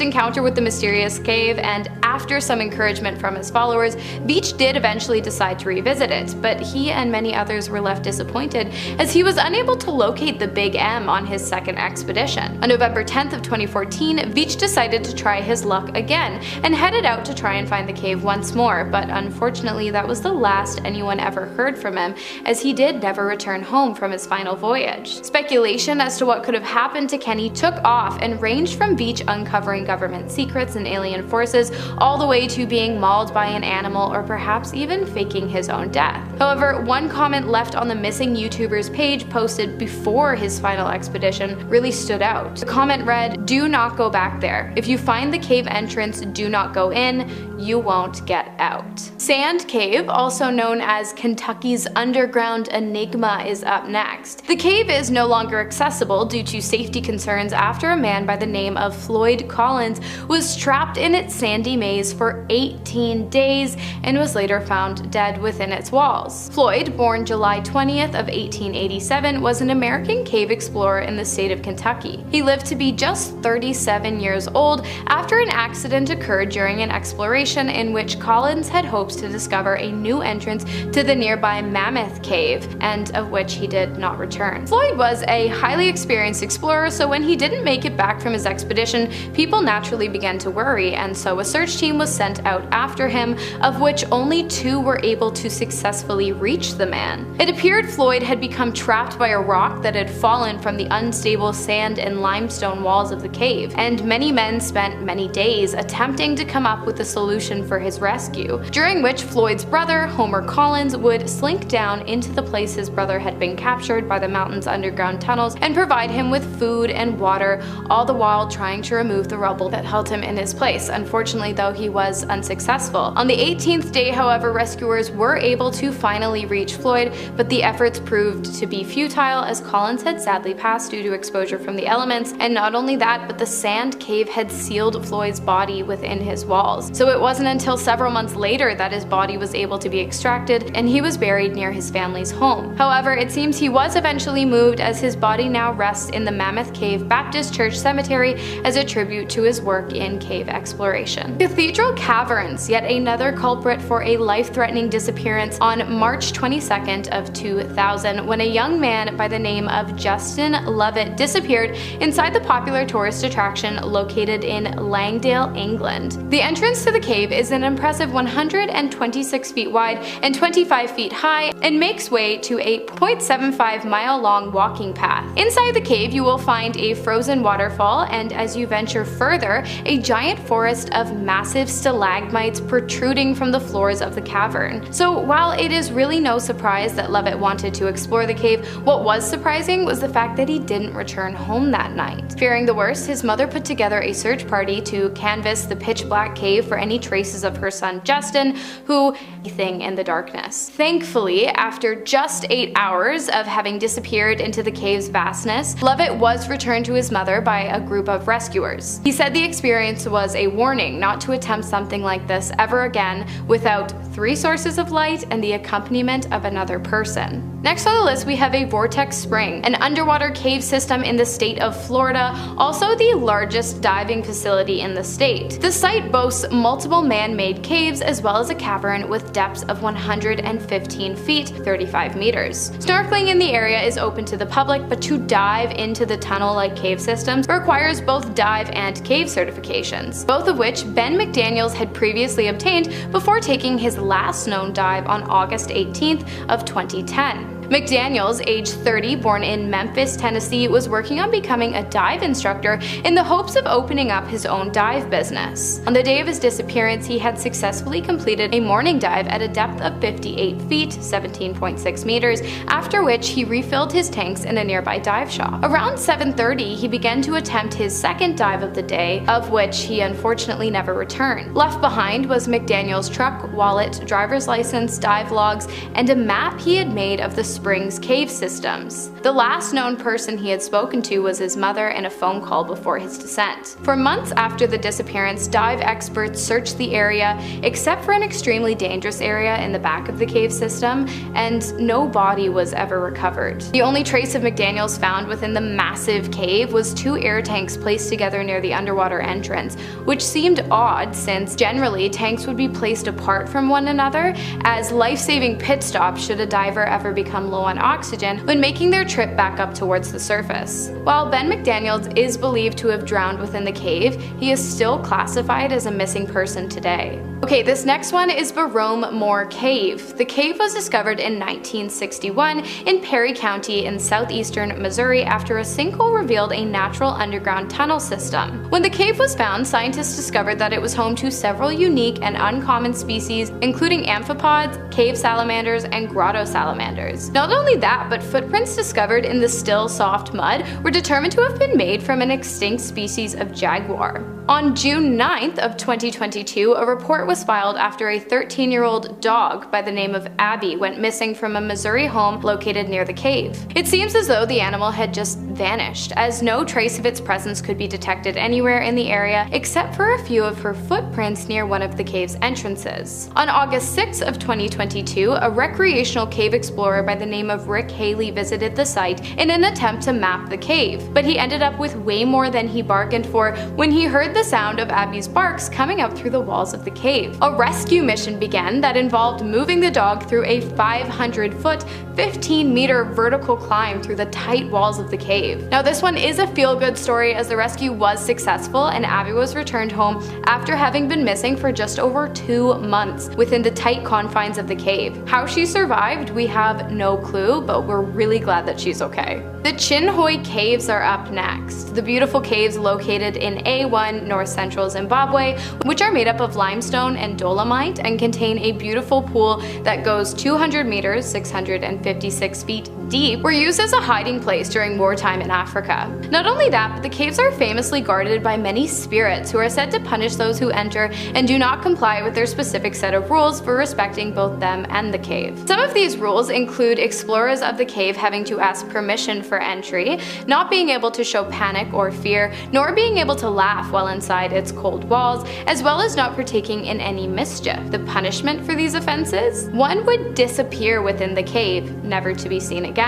Speaker 4: encounter with the mysterious cave, and after some encouragement from his followers, Veach did eventually decide to revisit it, but he and many others were left disappointed as he was unable to locate the Big M on his second expedition. On November 10th of 2014, Veach decided to try his luck again and headed out to try and find the cave once more, but unfortunately that was the last anyone ever heard from him, as he did never return home from his final voyage. Speculation as to what could have happened to Kenny took off and ranged from Veach uncovering government secrets and alien forces all the way to being mauled by an animal or perhaps even faking his own death. However, one comment left on the missing YouTuber's page posted before his final expedition really stood out. The comment read, "Do not go back there. If you find the cave entrance, do not go in. You won't get out." Sand Cave, also known as Kentucky's underground enigma, is up next. The cave is no longer accessible due to safety concerns after a man by the name of Floyd Collins was trapped in its sandy maze for 18 days and was later found dead within its walls. Floyd, born July 20th of 1887, was an American cave explorer in the state of Kentucky. He lived to be just 37 years old after an accident occurred during an exploration in which Collins had hopes to discover a new entrance to the nearby Mammoth Cave, and of which he did not return. Floyd was a highly experienced explorer, so when he didn't make it back from his expedition, people naturally began to worry, and so a search team was sent out after him, of which only 2 were able to successfully reach the man. It appeared Floyd had become trapped by a rock that had fallen from the unstable sand and limestone walls of the cave, and many men spent many days attempting to come up with a solution for his rescue, during which Floyd's brother, Homer Collins, would slink down into the place his brother had been captured by the mountain's underground tunnels and provide him with food and water, all the while trying to remove the rubble that held him in his place. Unfortunately, though, he was unsuccessful. On the 18th day, however, rescuers were able to finally reach Floyd, but the efforts proved to be futile as Collins had sadly passed due to exposure from the elements, and not only that, but the sand cave had sealed Floyd's body within his walls. So it wasn't until several months later that his body was able to be extracted and he was buried near his family's home. However, it seems he was eventually moved, as his body now rests in the Mammoth Cave Baptist Church Cemetery as a tribute to his work in cave exploration. Cathedral Caverns, yet another culprit for a life-threatening disappearance on March 22nd of 2000, when a young man by the name of Justin Lovett disappeared inside the popular tourist attraction located in Langdale, England. The entrance to the cave is an impressive 126 feet wide and 25 feet high and makes way to a 0.75-mile-long walking path. Inside the cave, you will find a frozen waterfall, and as you venture further, a giant forest of massive stalagmites protruding from the floors of the cavern. So while it is really no surprise that Lovett wanted to explore the cave, what was surprising was the fact that he didn't return home that night. Fearing the worst, his mother put together a search party to canvass the pitch-black cave for any traces of her son Justin, who thing in the darkness. Thankfully, after just 8 hours of having disappeared into the cave's vastness, Lovett was returned to his mother by a group of rescuers. He said the experience was a warning not to attempt something like this ever again without 3 sources of light and the accompaniment of another person. Next on the list, we have a vortex spring, an underwater cave system in the state of Florida, also the largest diving facility in the state. The site boasts multiple man-made caves as well as a cavern with depths of 115 feet, 35 meters. Snorkeling in the area is open to the public, but to dive into the tunnel-like cave systems requires both dive and cave certifications, both of which Ben McDaniels had previously obtained before taking his last known dive on August 18th of 2010. McDaniels, age 30, born in Memphis, Tennessee, was working on becoming a dive instructor in the hopes of opening up his own dive business. On the day of his disappearance, he had successfully completed a morning dive at a depth of 58 feet, 17.6 meters, after which he refilled his tanks in a nearby dive shop. Around 7:30, he began to attempt his second dive of the day, of which he unfortunately never returned. Left behind was McDaniels' truck, wallet, driver's license, dive logs, and a map he had made of the Springs cave systems. The last known person he had spoken to was his mother in a phone call before his descent. For months after the disappearance, dive experts searched the area except for an extremely dangerous area in the back of the cave system, and no body was ever recovered. The only trace of McDaniels found within the massive cave was 2 air tanks placed together near the underwater entrance, which seemed odd since generally tanks would be placed apart from one another as life-saving pit stops should a diver ever become low on oxygen when making their trip back up towards the surface. While Ben McDaniels is believed to have drowned within the cave, he is still classified as a missing person today. Okay, this next one is Barome Moor Cave. The cave was discovered in 1961 in Perry County in southeastern Missouri after a sinkhole revealed a natural underground tunnel system. When the cave was found, scientists discovered that it was home to several unique and uncommon species, including amphipods, cave salamanders, and grotto salamanders. Not only that, but footprints discovered in the still soft mud were determined to have been made from an extinct species of jaguar. On June 9th of 2022, a report was filed after a 13-year-old dog by the name of Abby went missing from a Missouri home located near the cave. It seems as though the animal had just vanished, as no trace of its presence could be detected anywhere in the area except for a few of her footprints near one of the cave's entrances. On August 6th of 2022, a recreational cave explorer by the name of Rick Haley visited the site in an attempt to map the cave, but he ended up with way more than he bargained for when he heard the sound of Abby's barks coming up through the walls of the cave. A rescue mission began that involved moving the dog through a 500-foot, 15-meter vertical climb through the tight walls of the cave. Now this one is a feel-good story as the rescue was successful and Abby was returned home after having been missing for just over 2 months within the tight confines of the cave. How she survived, we have no clue, but we're really glad that she's okay. The Chinhoyi Caves are up next. The beautiful caves located in A1 north-central Zimbabwe, which are made up of limestone and dolomite and contain a beautiful pool that goes 200 meters, 656 feet deep, were used as a hiding place during wartime in Africa. Not only that, but the caves are famously guarded by many spirits who are said to punish those who enter and do not comply with their specific set of rules for respecting both them and the cave. Some of these rules include explorers of the cave having to ask permission for entry, not being able to show panic or fear, nor being able to laugh while inside its cold walls, as well as not partaking in any mischief. The punishment for these offenses? One would disappear within the cave, never to be seen again.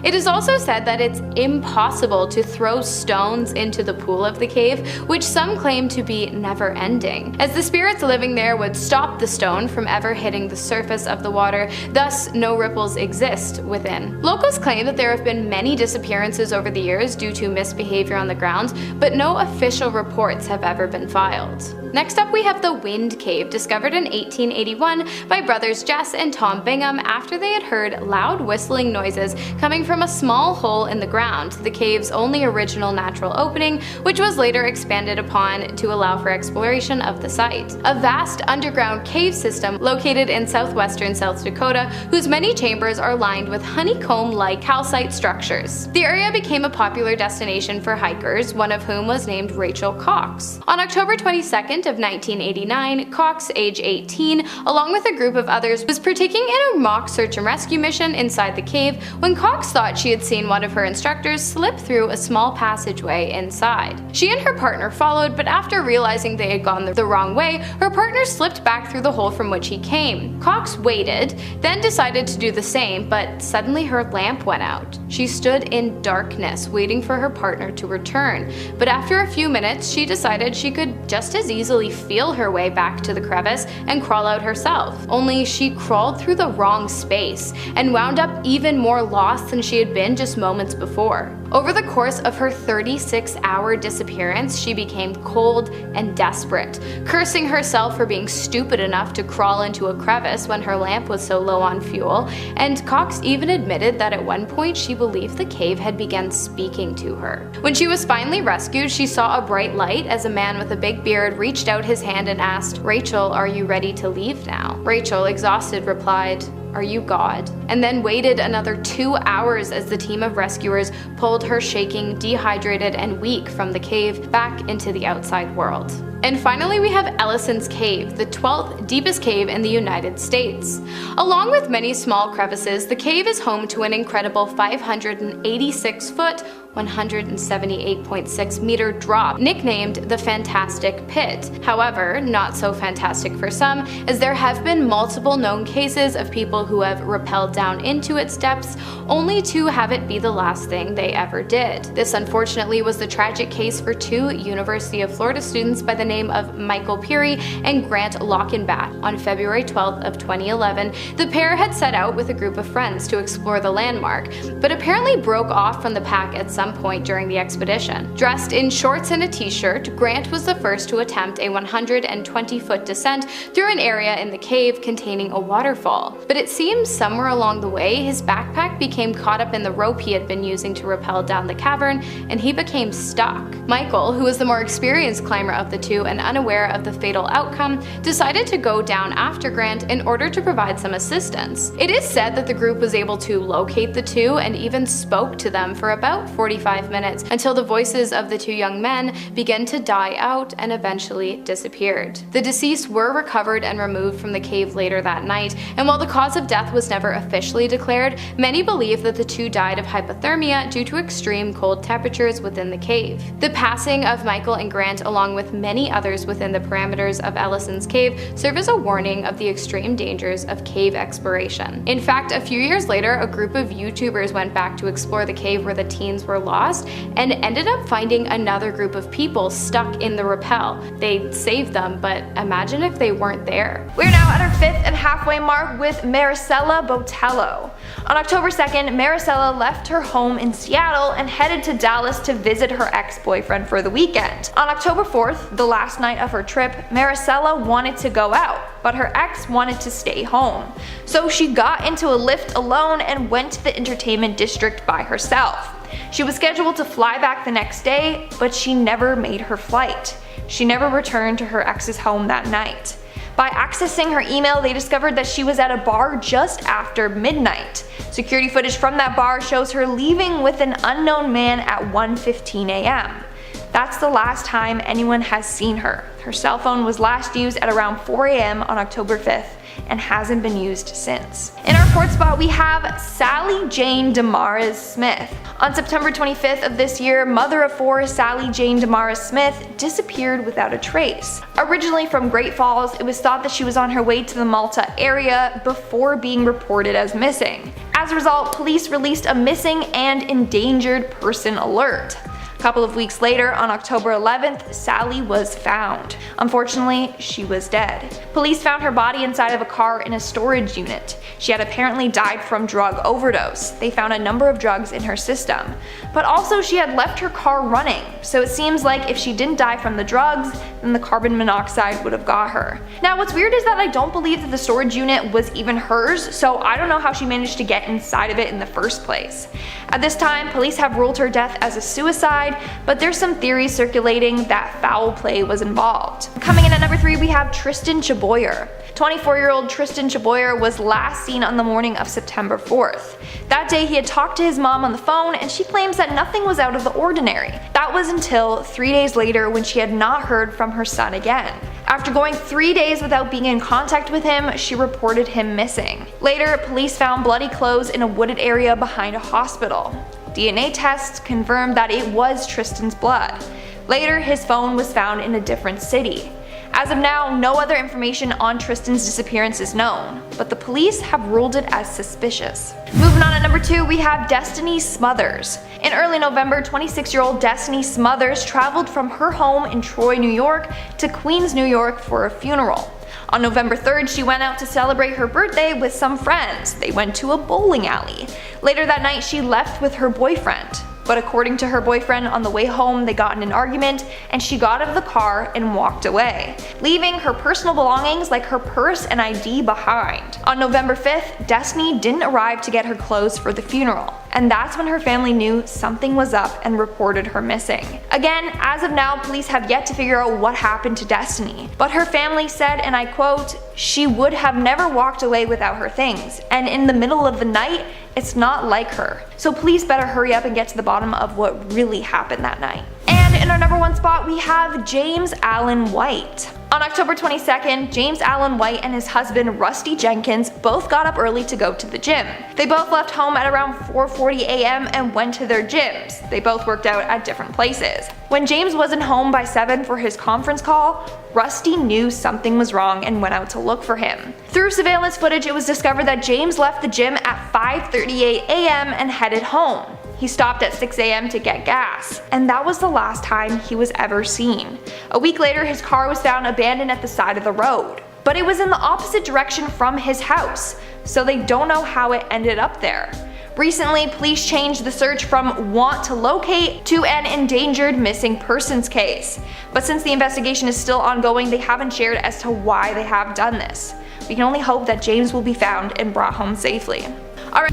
Speaker 4: It is also said that it's impossible to throw stones into the pool of the cave, which some claim to be never-ending, as the spirits living there would stop the stone from ever hitting the surface of the water, thus no ripples exist within. Locals claim that there have been many disappearances over the years due to misbehavior on the grounds, but no official reports have ever been filed. Next up we have the Wind Cave, discovered in 1881 by brothers Jess and Tom Bingham after they had heard loud whistling noises coming from a small hole in the ground, the cave's only original natural opening, which was later expanded upon to allow for exploration of the site. A vast underground cave system located in southwestern South Dakota, whose many chambers are lined with honeycomb-like calcite structures. The area became a popular destination for hikers, one of whom was named Rachel Cox. On October 22nd of 1989, Cox, age 18, along with a group of others, was partaking in a mock search and rescue mission inside the cave when Cox thought she had seen one of her instructors slip through a small passageway inside. She and her partner followed, but after realizing they had gone the wrong way, her partner slipped back through the hole from which he came. Cox waited, then decided to do the same, but suddenly her lamp went out. She stood in darkness, waiting for her partner to return, but after a few minutes, she decided she could just as easily feel her way back to the crevice and crawl out herself. Only she crawled through the wrong space and wound up even more lost than she had been just moments before. Over the course of her 36-hour disappearance, she became cold and desperate, cursing herself for being stupid enough to crawl into a crevice when her lamp was so low on fuel, and Cox even admitted that at one point she believed the cave had begun speaking to her. When she was finally rescued, she saw a bright light as a man with a big beard reached out his hand and asked, "Rachel, are you ready to leave now?" Rachel, exhausted, replied, "Are you God?" and then waited another 2 hours as the team of rescuers pulled her shaking, dehydrated, and weak from the cave back into the outside world. And finally, we have Ellisons Cave, the 12th deepest cave in the United States. Along with many small crevices, the cave is home to an incredible 586-foot, 178.6 meter drop, nicknamed the Fantastic Pit. However, not so fantastic for some, as there have been multiple known cases of people who have rappelled down into its depths only to have it be the last thing they ever did. This unfortunately was the tragic case for two University of Florida students by the name of Michael Peary and Grant Lockenbat. On February 12th of 2011, the pair had set out with a group of friends to explore the landmark, but apparently broke off from the pack at some point during the expedition. Dressed in shorts and a t-shirt, Grant was the first to attempt a 120-foot descent through an area in the cave containing a waterfall. But it seems somewhere along the way, his backpack became caught up in the rope he had been using to rappel down the cavern, and he became stuck. Michael, who was the more experienced climber of the two and unaware of the fatal outcome, decided to go down after Grant in order to provide some assistance. It is said that the group was able to locate the two and even spoke to them for about 45 minutes until the voices of the two young men began to die out and eventually disappeared. The deceased were recovered and removed from the cave later that night, and while the cause of death was never officially declared, many believe that the two died of hypothermia due to extreme cold temperatures within the cave. The passing of Michael and Grant, along with many others within the parameters of Ellisons Cave, serve as a warning of the extreme dangers of cave exploration. In fact, a few years later, a group of YouTubers went back to explore the cave where the teens were lost and ended up finding another group of people stuck in the rappel. They saved them, but imagine if they weren't there.
Speaker 5: We're now at our 5th and halfway mark with Maricela Botello. On October 2nd, Maricela left her home in Seattle and headed to Dallas to visit her ex-boyfriend for the weekend. On October 4th, the last night of her trip, Maricela wanted to go out, but her ex wanted to stay home. So she got into a Lyft alone and went to the entertainment district by herself. She was scheduled to fly back the next day, but she never made her flight. She never returned to her ex's home that night. By accessing her email, they discovered that she was at a bar just after midnight. Security footage from that bar shows her leaving with an unknown man at 1:15 a.m. That's the last time anyone has seen her. Her cell phone was last used at around 4 a.m. on October 5th and hasn't been used since. In our fourth spot, we have Sally Jane Damaris Smith. On September 25th of this year, mother of four Sally Jane Damaris Smith disappeared without a trace. Originally from Great Falls, it was thought that she was on her way to the Malta area before being reported as missing. As a result, police released a missing and endangered person alert. A couple of weeks later, on October 11th, Sally was found. Unfortunately, she was dead. Police found her body inside of a car in a storage unit. She had apparently died from drug overdose. They found a number of drugs in her system. But also she had left her car running, so it seems like if she didn't die from the drugs, then the carbon monoxide would have got her. Now what's weird is that I don't believe that the storage unit was even hers, so I don't know how she managed to get inside of it in the first place. At this time, police have ruled her death as a suicide, but there's some theories circulating that foul play was involved. Coming in at number 3, 3, we have Tristan Chaboyer. 24-year-old Tristan Chaboyer was last seen on the morning of September 4th. That day he had talked to his mom on the phone and she claims that nothing was out of the ordinary. That was until 3 days later when she had not heard from her son again. After going 3 days without being in contact with him, she reported him missing. Later, police found bloody clothes in a wooded area behind a hospital. DNA tests confirmed that it was Tristan's blood. Later, his phone was found in a different city. As of now, no other information on Tristan's disappearance is known, but the police have ruled it as suspicious. Moving on at number 2, we have Destiny Smothers. In early November, 26-year-old Destiny Smothers traveled from her home in Troy, New York to Queens, New York for a funeral. On November 3rd, she went out to celebrate her birthday with some friends. They went to a bowling alley. Later that night, she left with her boyfriend. But according to her boyfriend, on the way home they got in an argument and she got out of the car and walked away, leaving her personal belongings like her purse and ID behind. On November 5th, Destiny didn't arrive to get her clothes for the funeral, and that's when her family knew something was up and reported her missing. Again, as of now, police have yet to figure out what happened to Destiny, but her family said, and I quote, "She would have never walked away without her things, and in the middle of the night, it's not like her." So please better hurry up and get to the bottom of what really happened that night. And in our number 1 spot, we have James Allen White. On October 22nd, James Allen White and his husband Rusty Jenkins both got up early to go to the gym. They both left home at around 4:40 a.m. and went to their gyms. They both worked out at different places. When James wasn't home by 7 for his conference call, Rusty knew something was wrong and went out to look for him. Through surveillance footage, it was discovered that James left the gym at 5:38 a.m. and headed home. He stopped at 6 a.m. to get gas, and that was the last time he was ever seen. A week later, his car was found abandoned at the side of the road, but it was in the opposite direction from his house, so they don't know how it ended up there. Recently, police changed the search from want to locate to an endangered missing persons case, but since the investigation is still ongoing, they haven't shared as to why they have done this. We can only hope that James will be found and brought home safely.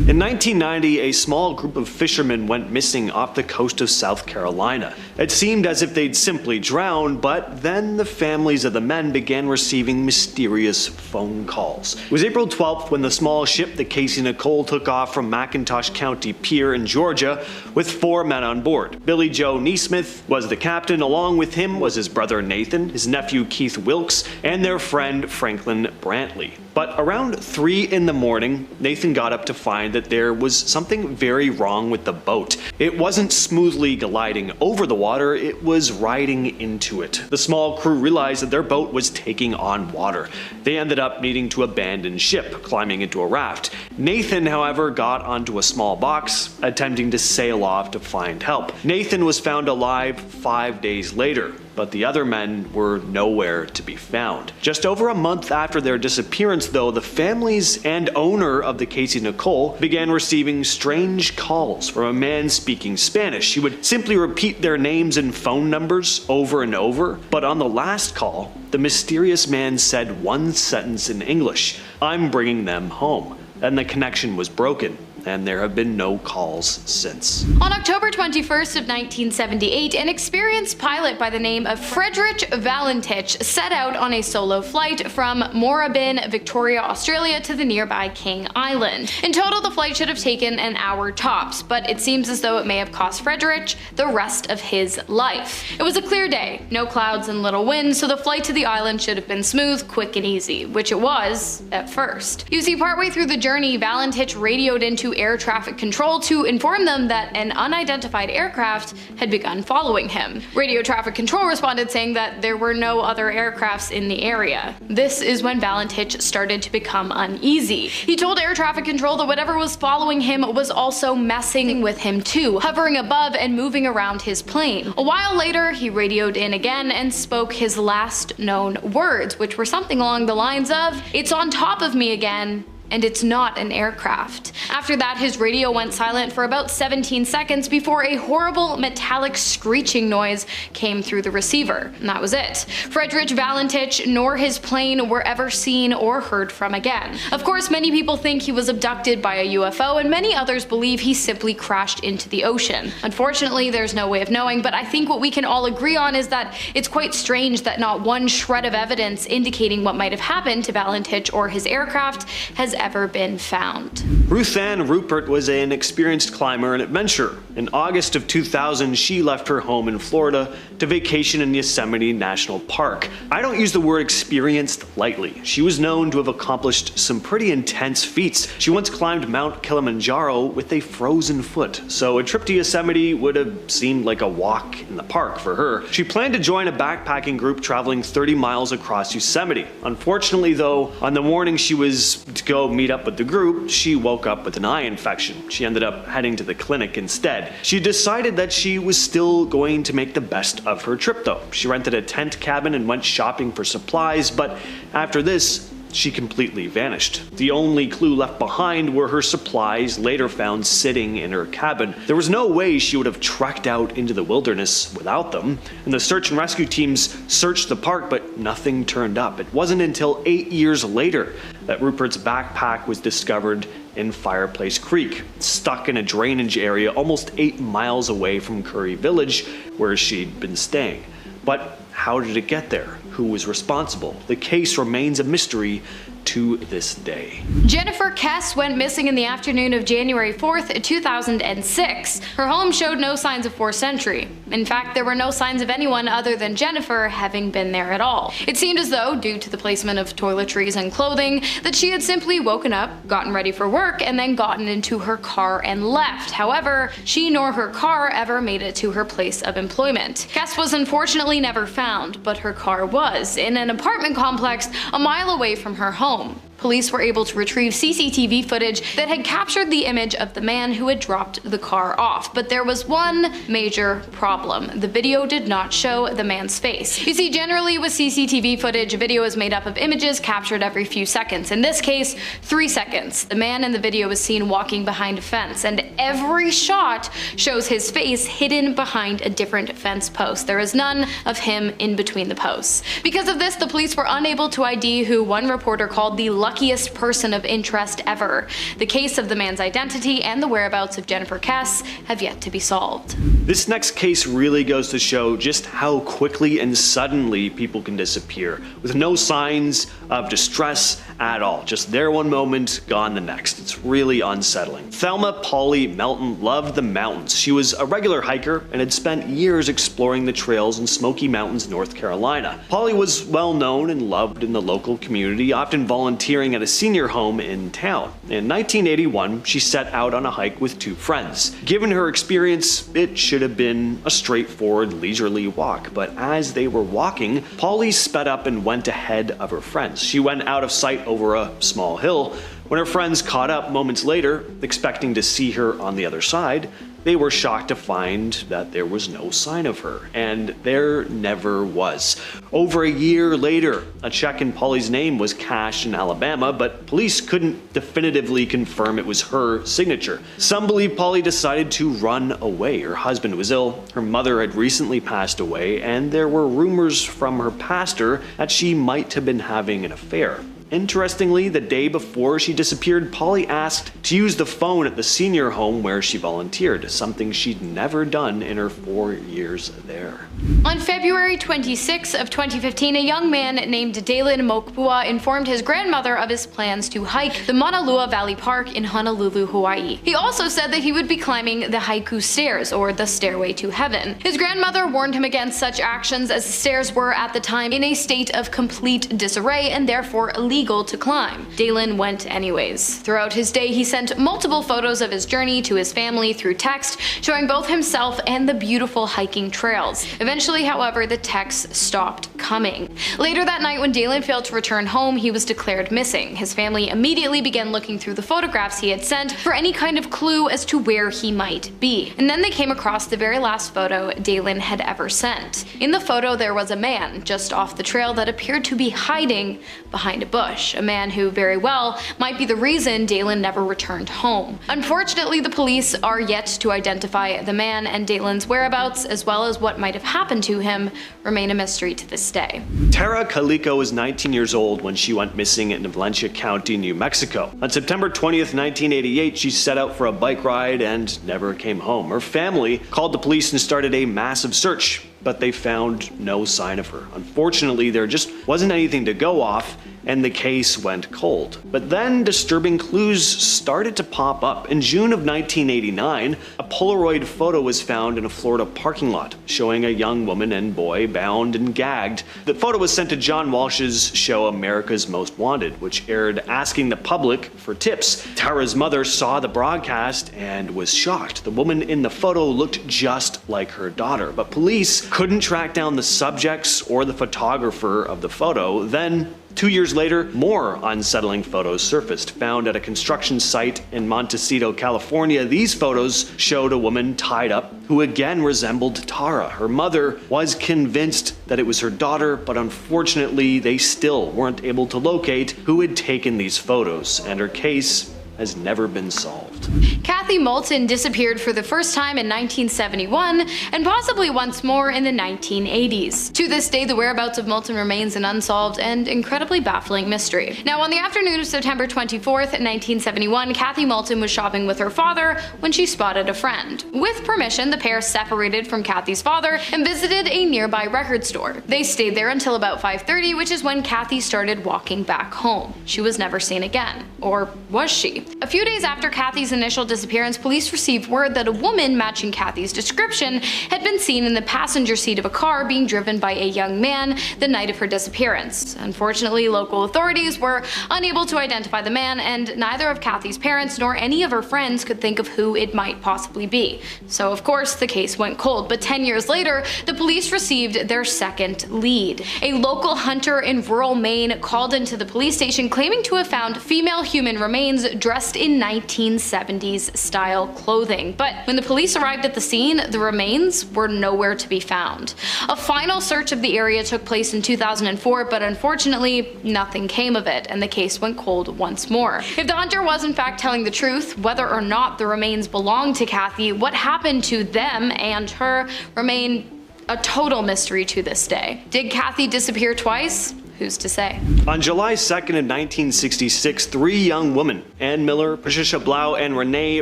Speaker 7: In 1990, a small group of fishermen went missing off the coast of South Carolina. It seemed as if they'd simply drowned, but then the families of the men began receiving mysterious phone calls. It was April 12th when the small ship, the Casey Nicole, took off from McIntosh County Pier in Georgia with 4 men on board. Billy Joe Neesmith was the captain. Along with him was his brother Nathan, his nephew Keith Wilkes, and their friend Franklin Brantley. But around 3 in the morning, Nathan got up to find that there was something very wrong with the boat. It wasn't smoothly gliding over the water, it was riding into it. The small crew realized that their boat was taking on water. They ended up needing to abandon ship, climbing into a raft. Nathan, however, got onto a small box, attempting to sail off to find help. Nathan was found alive 5 days later, but the other men were nowhere to be found. Just over a month after their disappearance, though, the families and owner of the Casey Nicole began receiving strange calls from a man speaking Spanish. He would simply repeat their names and phone numbers over and over, but on the last call, the mysterious man said one sentence in English, "I'm bringing them home," and the connection was broken. And there have been no calls since.
Speaker 4: On October 21st of 1978, an experienced pilot by the name of Frederick Valentich set out on a solo flight from Moorabbin, Victoria, Australia to the nearby King Island. In total, the flight should have taken an hour tops, but it seems as though it may have cost Frederick the rest of his life. It was a clear day, no clouds and little wind, so the flight to the island should have been smooth, quick, and easy, which it was at first. You see, partway through the journey, Valentich radioed into air traffic control to inform them that an unidentified aircraft had begun following him. Radio traffic control responded saying that there were no other aircrafts in the area. This is when Valentich started to become uneasy. He told air traffic control that whatever was following him was also messing with him too, hovering above and moving around his plane. A while later, he radioed in again and spoke his last known words, which were something along the lines of, "It's on top of me again, and it's not an aircraft. After that, his radio went silent for about 17 seconds before a horrible metallic screeching noise came through the receiver, and that was it. Friedrich Valentich nor his plane were ever seen or heard from again. Of course, many people think he was abducted by a UFO, and many others believe he simply crashed into the ocean. Unfortunately, there's no way of knowing, but I think what we can all agree on is that it's quite strange that not one shred of evidence indicating what might have happened to Valentich or his aircraft has ever been found.
Speaker 7: Ruth Ann Rupert was an experienced climber and adventurer. In August of 2000, she left her home in Florida to vacation in Yosemite National Park. I don't use the word experienced lightly. She was known to have accomplished some pretty intense feats. She once climbed Mount Kilimanjaro with a frozen foot, so a trip to Yosemite would have seemed like a walk in the park for her. She planned to join a backpacking group traveling 30 miles across Yosemite. Unfortunately though, on the morning she was to go meet up with the group, she woke up with an eye infection. She ended up heading to the clinic instead. She decided that she was still going to make the best of her trip though. She rented a tent cabin and went shopping for supplies, but after this, she completely vanished. The only clue left behind were her supplies, later found sitting in her cabin. There was no way she would have trekked out into the wilderness without them, and the search and rescue teams searched the park, but nothing turned up. It wasn't until 8 years later that Rupert's backpack was discovered in Fireplace Creek, stuck in a drainage area almost 8 miles away from Curry Village, where she'd been staying. But how did it get there? Who was responsible? The case remains a mystery to this day.
Speaker 4: Jennifer Kess went missing in the afternoon of January 4th, 2006. Her home showed no signs of forced entry. In fact, there were no signs of anyone other than Jennifer having been there at all. It seemed as though, due to the placement of toiletries and clothing, that she had simply woken up, gotten ready for work, and then gotten into her car and left. However, she nor her car ever made it to her place of employment. Kess was unfortunately never found, but her car was, in an apartment complex a mile away from her home. Police were able to retrieve CCTV footage that had captured the image of the man who had dropped the car off, but there was one major problem. The video did not show the man's face. You see, generally with CCTV footage, video is made up of images captured every few seconds. In this case, 3 seconds. The man in the video was seen walking behind a fence, and every shot shows his face hidden behind a different fence post. There is none of him in between the posts. Because of this, the police were unable to ID who one reporter called the luckiest person of interest ever. The case of the man's identity and the whereabouts of Jennifer Kess have yet to be solved.
Speaker 7: This next case really goes to show just how quickly and suddenly people can disappear, with no signs of distress at all. Just there one moment, gone the next. It's really unsettling. Thelma Polly Melton loved the mountains. She was a regular hiker and had spent years exploring the trails in Smoky Mountains, North Carolina. Polly was well known and loved in the local community, often volunteering at a senior home in town. In 1981, she set out on a hike with 2 friends. Given her experience, it should have been a straightforward, leisurely walk, but as they were walking, Polly sped up and went ahead of her friends. She went out of sight over a small hill. When her friends caught up moments later, expecting to see her on the other side, they were shocked to find that there was no sign of her, and there never was. Over a year later, a check in Polly's name was cashed in Alabama, but police couldn't definitively confirm it was her signature. Some believe Polly decided to run away. Her husband was ill, her mother had recently passed away, and there were rumors from her pastor that she might have been having an affair. Interestingly, the day before she disappeared, Polly asked to use the phone at the senior home where she volunteered, something she'd never done in her 4 years there.
Speaker 4: On February 26 of 2015, a young man named Dalen Mokbua informed his grandmother of his plans to hike the Mauna Lua Valley Park in Honolulu, Hawaii. He also said that he would be climbing the Haiku Stairs, or the Stairway to Heaven. His grandmother warned him against such actions, as the stairs were at the time in a state of complete disarray and therefore illegal to climb. Dalen went anyways. Throughout his day, he sent multiple photos of his journey to his family through text, showing both himself and the beautiful hiking trails. Eventually, however, the texts stopped coming. Later that night, when Dalen failed to return home, he was declared missing. His family immediately began looking through the photographs he had sent for any kind of clue as to where he might be. And then they came across the very last photo Dalen had ever sent. In the photo, there was a man just off the trail that appeared to be hiding behind a bush. Bush, a man who very well might be the reason Dalen never returned home. Unfortunately, the police are yet to identify the man, and Dalen's whereabouts, as well as what might have happened to him, remain a mystery to this day.
Speaker 7: Tara Calico was 19 years old when she went missing in Valencia County, New Mexico. On September 20th, 1988, she set out for a bike ride and never came home. Her family called the police and started a massive search, but they found no sign of her. Unfortunately, there just wasn't anything to go off, and the case went cold. But then disturbing clues started to pop up. In June of 1989, a Polaroid photo was found in a Florida parking lot showing a young woman and boy bound and gagged. The photo was sent to John Walsh's show America's Most Wanted, which aired asking the public for tips. Tara's mother saw the broadcast and was shocked. The woman in the photo looked just like her daughter, but police couldn't track down the subjects or the photographer of the photo. Then 2 years later, more unsettling photos surfaced, found at a construction site in Montecito, California. These photos showed a woman tied up who again resembled Tara. Her mother was convinced that it was her daughter, but unfortunately they still weren't able to locate who had taken these photos, and her case has never been solved.
Speaker 4: Kathy Moulton disappeared for the first time in 1971 and possibly once more in the 1980s. To this day, the whereabouts of Moulton remains an unsolved and incredibly baffling mystery. Now, on the afternoon of September 24th, 1971, Kathy Moulton was shopping with her father when she spotted a friend. With permission, the pair separated from Kathy's father and visited a nearby record store. They stayed there until about 5:30, which is when Kathy started walking back home. She was never seen again. Or was she? A few days after Kathy's initial disappearance, police received word that a woman matching Kathy's description had been seen in the passenger seat of a car being driven by a young man the night of her disappearance. Unfortunately, local authorities were unable to identify the man, and neither of Kathy's parents nor any of her friends could think of who it might possibly be. So of course the case went cold, but 10 years later, the police received their second lead. A local hunter in rural Maine called into the police station claiming to have found female human remains dressed in 1970s style clothing. But when the police arrived at the scene, the remains were nowhere to be found. A final search of the area took place in 2004, but unfortunately nothing came of it, and the case went cold once more. If the hunter was in fact telling the truth, whether or not the remains belonged to Kathy, what happened to them and her remain a total mystery to this day. Did Kathy disappear twice? Who's to say?
Speaker 7: On July 2nd of 1966, three young women, Ann Miller, Patricia Blau, and Renee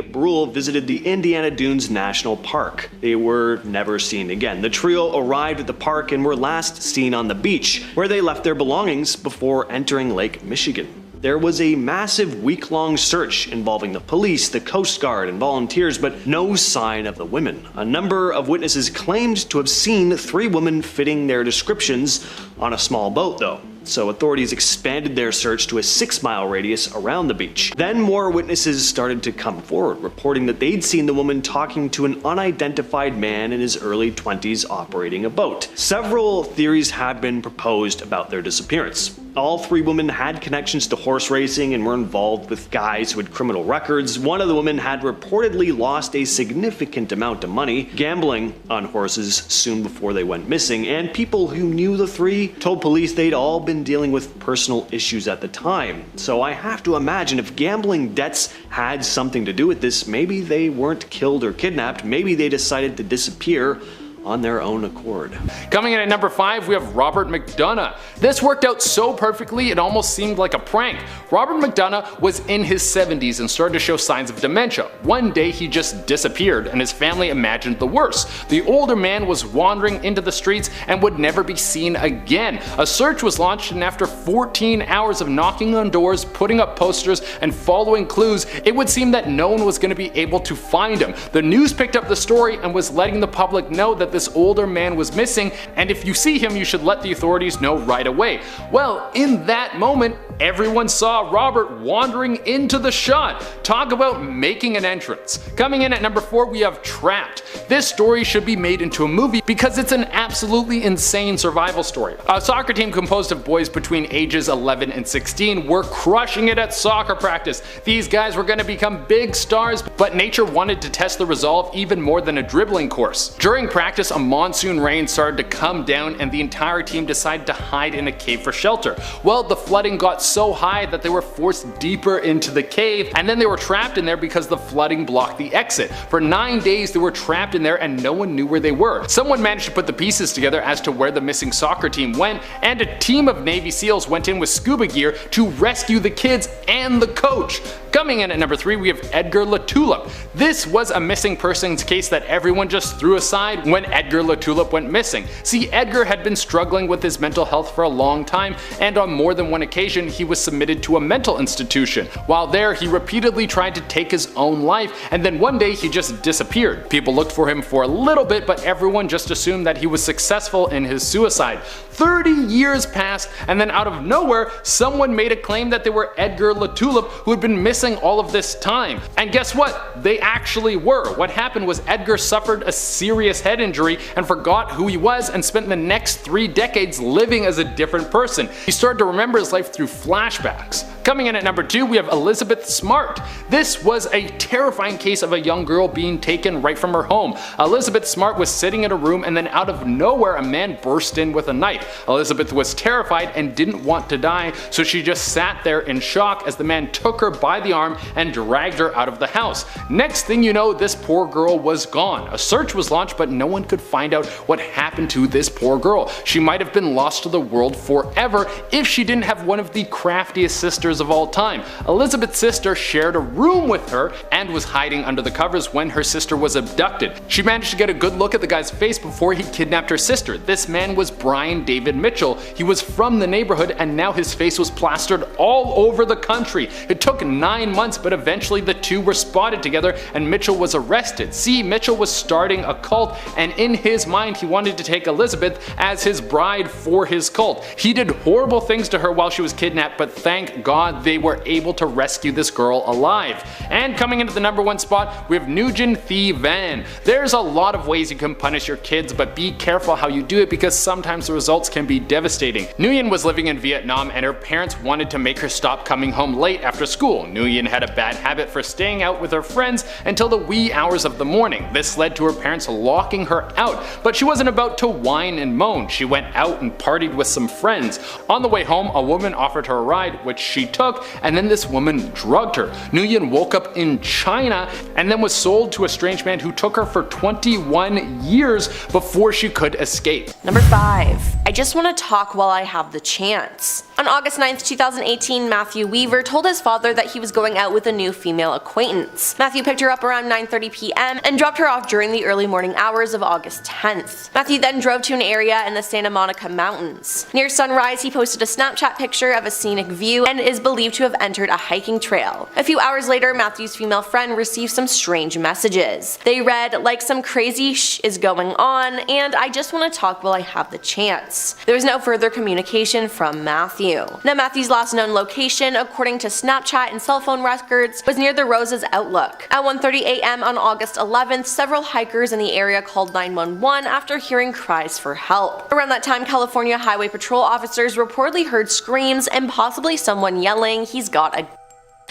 Speaker 7: Bruhl, visited the Indiana Dunes National Park. They were never seen again. The trio arrived at the park and were last seen on the beach, where they left their belongings before entering Lake Michigan. There was a massive week-long search involving the police, the Coast Guard, and volunteers, but no sign of the women. A number of witnesses claimed to have seen three women fitting their descriptions on a small boat, though. So authorities expanded their search to a 6-mile radius around the beach. Then more witnesses started to come forward, reporting that they'd seen the woman talking to an unidentified man in his early 20s operating a boat. Several theories have been proposed about their disappearance. All three women had connections to horse racing and were involved with guys who had criminal records. One of the women had reportedly lost a significant amount of money gambling on horses soon before they went missing, and people who knew the three told police they'd all been dealing with personal issues at the time. So I have to imagine if gambling debts had something to do with this, maybe they weren't killed or kidnapped, maybe they decided to disappear on their own accord.
Speaker 3: Coming in at number 5, we have Robert McDonough. This worked out so perfectly it almost seemed like a prank. Robert McDonough was in his 70s and started to show signs of dementia. One day he just disappeared and his family imagined the worst. The older man was wandering into the streets and would never be seen again. A search was launched, and after 14 hours of knocking on doors, putting up posters, and following clues, it would seem that no one was going to be able to find him. The news picked up the story and was letting the public know that this older man was missing, and if you see him, you should let the authorities know right away. Well, in that moment, everyone saw Robert wandering into the shot. Talk about making an entrance. Coming in at number 4, we have Trapped. This story should be made into a movie because it's an absolutely insane survival story. A soccer team composed of boys between ages 11 and 16 were crushing it at soccer practice. These guys were going to become big stars, but nature wanted to test the resolve even more than a dribbling course. During practice, practice, a monsoon rain started to come down and the entire team decided to hide in a cave for shelter. Well, the flooding got so high that they were forced deeper into the cave, and then they were trapped in there because the flooding blocked the exit. For 9 days they were trapped in there and no one knew where they were. Someone managed to put the pieces together as to where the missing soccer team went, and a team of Navy SEALs went in with scuba gear to rescue the kids and the coach. Coming in at number 3, we have Edgar LaTulip. This was a missing persons case that everyone just threw aside when Edgar LaTulip went missing. See, Edgar had been struggling with his mental health for a long time, and on more than one occasion he was submitted to a mental institution. While there, he repeatedly tried to take his own life, and then one day he just disappeared. People looked for him for a little bit, but everyone just assumed that he was successful in his suicide. 30 years passed, and then out of nowhere, someone made a claim that they were Edgar LaTulip, who had been missing all of this time. And guess what? They actually were. What happened was Edgar suffered a serious head injury and forgot who he was and spent the next 3 decades living as a different person. He started to remember his life through flashbacks. Coming in at number 2, we have Elizabeth Smart. This was a terrifying case of a young girl being taken right from her home. Elizabeth Smart was sitting in a room and then out of nowhere a man burst in with a knife. Elizabeth was terrified and didn't want to die, so she just sat there in shock as the man took her by the arm and dragged her out of the house. Next thing you know, this poor girl was gone. A search was launched, but no one could find out what happened to this poor girl. She might have been lost to the world forever if she didn't have one of the craftiest sisters of all time. Elizabeth's sister shared a room with her and was hiding under the covers when her sister was abducted. She managed to get a good look at the guy's face before he kidnapped her sister. This man was Brian David Mitchell. He was from the neighborhood and now his face was plastered all over the country. It took 9 months, but eventually the two were spotted together and Mitchell was arrested. See, Mitchell was starting a cult, and in his mind he wanted to take Elizabeth as his bride for his cult. He did horrible things to her while she was kidnapped, but thank God they were able to rescue this girl alive. And coming into the number 1 spot, we have Nguyen Thi Van. There's a lot of ways you can punish your kids, but be careful how you do it because sometimes the results can be devastating. Nguyen was living in Vietnam and her parents wanted to make her stop coming home late after school. Nguyen had a bad habit for staying out with her friends until the wee hours of the morning. This led to her parents locking her out, but she wasn't about to whine and moan. She went out and partied with some friends. On the way home, a woman offered her a ride, which she took, and then this woman drugged her. Nguyen woke up in China and then was sold to a strange man who took her for 21 years before she could escape.
Speaker 2: Number 5. I just want to talk while I have the chance. On August 9th, 2018, Matthew Weaver told his father that he was going out with a new female acquaintance. Matthew picked her up around 9:30 p.m. and dropped her off during the early morning hours of August 10th. Matthew then drove to an area in the Santa Monica Mountains. Near sunrise, he posted a Snapchat picture of a scenic view and is believed to have entered a hiking trail. A few hours later, Matthew's female friend received some strange messages. They read, like some crazy shh is going on, and I just want to talk while I have the chance. There was no further communication from Matthew. Now, Matthew's last known location, according to Snapchat and cell phone records, was near the Roses Outlook. At 1:30 a.m. on August 11th, several hikers in the area called 911 after hearing cries for help. Around that time, California Highway Patrol officers reportedly heard screams and possibly someone yelling, "He's got a..."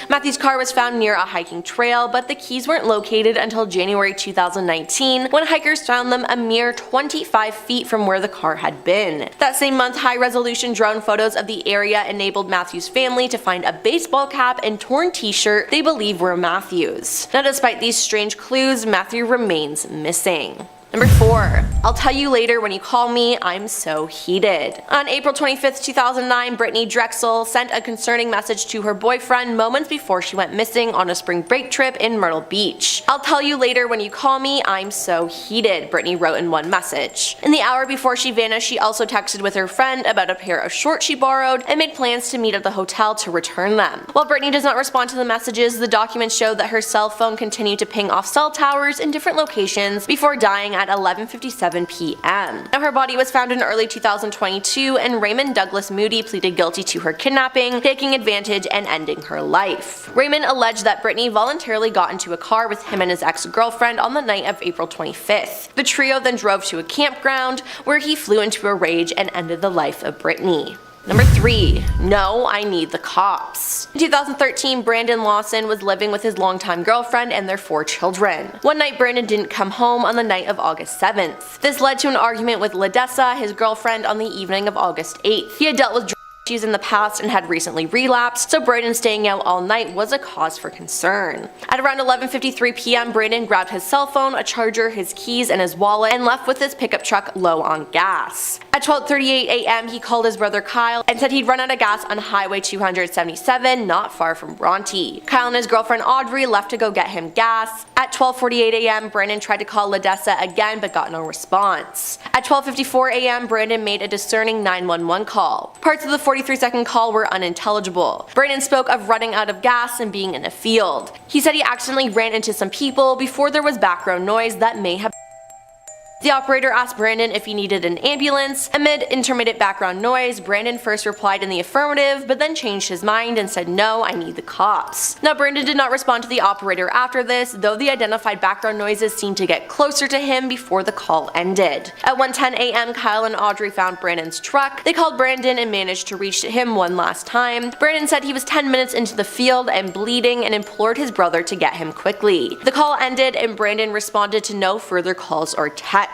Speaker 2: Matthew's car was found near a hiking trail, but the keys weren't located until January 2019 when hikers found them a mere 25 feet from where the car had been. That same month, high-resolution drone photos of the area enabled Matthew's family to find a baseball cap and torn t-shirt they believe were Matthew's. Now, despite these strange clues, Matthew remains missing. Number 4. I'll tell you later when you call me, I'm so heated. On April 25th, 2009, Brittany Drexel sent a concerning message to her boyfriend moments before she went missing on a spring break trip in Myrtle Beach. I'll tell you later when you call me, I'm so heated, Brittany wrote in one message. In the hour before she vanished, she also texted with her friend about a pair of shorts she borrowed and made plans to meet at the hotel to return them. While Brittany does not respond to the messages, the documents show that her cell phone continued to ping off cell towers in different locations before dying at 11:57 p.m. Now, her body was found in early 2022, and Raymond Douglas Moody pleaded guilty to her kidnapping, taking advantage, and ending her life. Raymond alleged that Brittany voluntarily got into a car with him and his ex-girlfriend on the night of April 25th. The trio then drove to a campground, where he flew into a rage and ended the life of Brittany. Number 3. No, I need the cops. In 2013, Brandon Lawson was living with his longtime girlfriend and their 4 children. One night, Brandon didn't come home on the night of August 7th. This led to an argument with Ledessa, his girlfriend, on the evening of August 8th. He had dealt with issues in the past and had recently relapsed, so Brandon staying out all night was a cause for concern. At around 11:53 p.m., Brandon grabbed his cell phone, a charger, his keys, and his wallet and left with his pickup truck low on gas. At 12:38 a.m., he called his brother Kyle and said he'd run out of gas on Highway 277, not far from Bronte. Kyle and his girlfriend Audrey left to go get him gas. At 12:48 a.m., Brandon tried to call Ledessa again but got no response. At 12:54 a.m., Brandon made a discerning 911 call. Parts of the 43-second call were unintelligible. Brandon spoke of running out of gas and being in a field. He said he accidentally ran into some people before there was background noise that may have. The operator asked Brandon if he needed an ambulance. Amid intermittent background noise, Brandon first replied in the affirmative, but then changed his mind and said, "No, I need the cops." Now, Brandon did not respond to the operator after this, though the identified background noises seemed to get closer to him before the call ended. At 1:10 a.m., Kyle and Audrey found Brandon's truck. They called Brandon and managed to reach him one last time. Brandon said he was 10 minutes into the field and bleeding and implored his brother to get him quickly. The call ended and Brandon responded to no further calls or texts.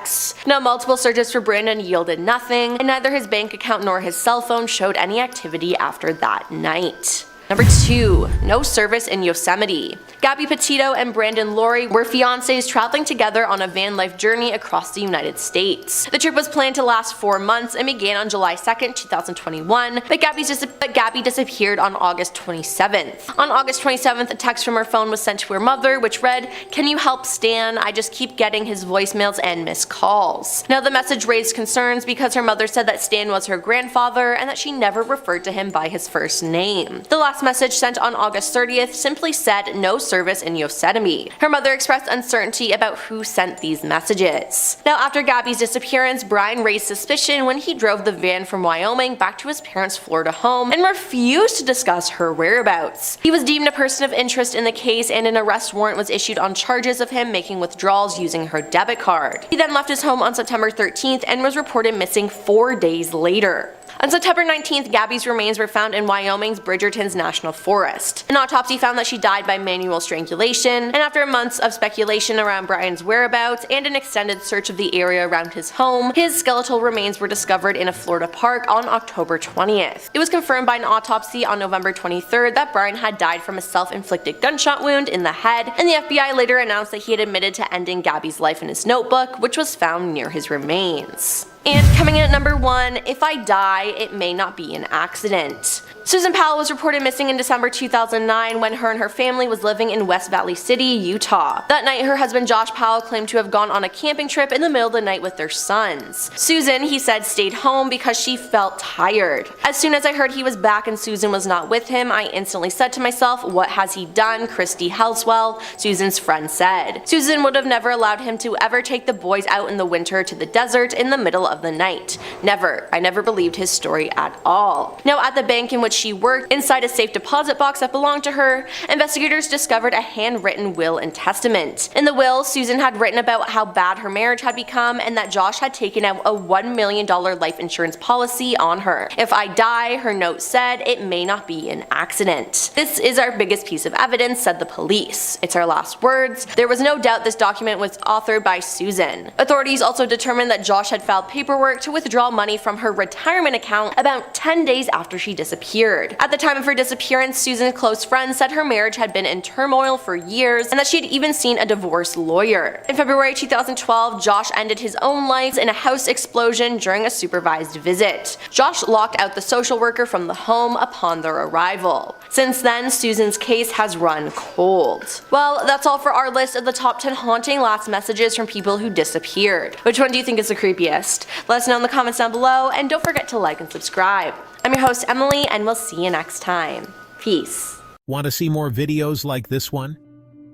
Speaker 2: Now, multiple searches for Brandon yielded nothing, and neither his bank account nor his cell phone showed any activity after that night. Number 2. No service in Yosemite. Gabby Petito and Brandon Lorry were fiancés traveling together on a van life journey across the United States. The trip was planned to last 4 months and began on July 2nd, 2021, but Gabby disappeared on August 27th. On August 27th, a text from her phone was sent to her mother, which read, "Can you help Stan? I just keep getting his voicemails and missed calls." Now, the message raised concerns because her mother said that Stan was her grandfather and that she never referred to him by his first name. The last message sent on August 30th simply said, "No service in Yosemite." Her mother expressed uncertainty about who sent these messages. Now, after Gabby's disappearance, Brian raised suspicion when he drove the van from Wyoming back to his parents' Florida home and refused to discuss her whereabouts. He was deemed a person of interest in the case and an arrest warrant was issued on charges of him making withdrawals using her debit card. He then left his home on September 13th and was reported missing 4 days later. On September 19th, Gabby's remains were found in Wyoming's Bridgerton's National Forest. An autopsy found that she died by manual strangulation, and after months of speculation around Brian's whereabouts and an extended search of the area around his home, his skeletal remains were discovered in a Florida park on October 20th. It was confirmed by an autopsy on November 23rd that Brian had died from a self-inflicted gunshot wound in the head, and the FBI later announced that he had admitted to ending Gabby's life in his notebook, which was found near his remains. And coming in at number 1, if I die, it may not be an accident. Susan Powell was reported missing in December 2009 when her and her family was living in West Valley City, Utah. That night, her husband Josh Powell claimed to have gone on a camping trip in the middle of the night with their sons. Susan, he said, stayed home because she felt tired. As soon as I heard he was back and Susan was not with him, I instantly said to myself, "What has he done?" Christy Helswell, Susan's friend, said. Susan would have never allowed him to ever take the boys out in the winter to the desert in the middle of the night. Never. I never believed his story at all. Now, at the bank in which she worked, inside a safe deposit box that belonged to her, investigators discovered a handwritten will and testament. In the will, Susan had written about how bad her marriage had become and that Josh had taken out a $1 million life insurance policy on her. If I die, her note said, it may not be an accident. This is our biggest piece of evidence, said the police. It's our last words. There was no doubt this document was authored by Susan. Authorities also determined that Josh had filed paperwork to withdraw money from her retirement account about 10 days after she disappeared. At the time of her disappearance, Susan's close friends said her marriage had been in turmoil for years and that she had even seen a divorce lawyer. In February 2012, Josh ended his own life in a house explosion during a supervised visit. Josh locked out the social worker from the home upon their arrival. Since then, Susan's case has run cold. Well, that's all for our list of the top 10 haunting last messages from people who disappeared. Which one do you think is the creepiest? Let us know in the comments down below, and don't forget to like and subscribe. I'm your host, Emily, and we'll see you next time. Peace.
Speaker 8: Want to see more videos like this one?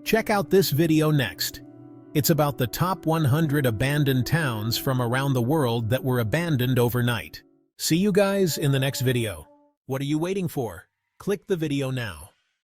Speaker 8: Check out this video next. It's about the top 100 abandoned towns from around the world that were abandoned overnight. See you guys in the next video. What are you waiting for? Click the video now.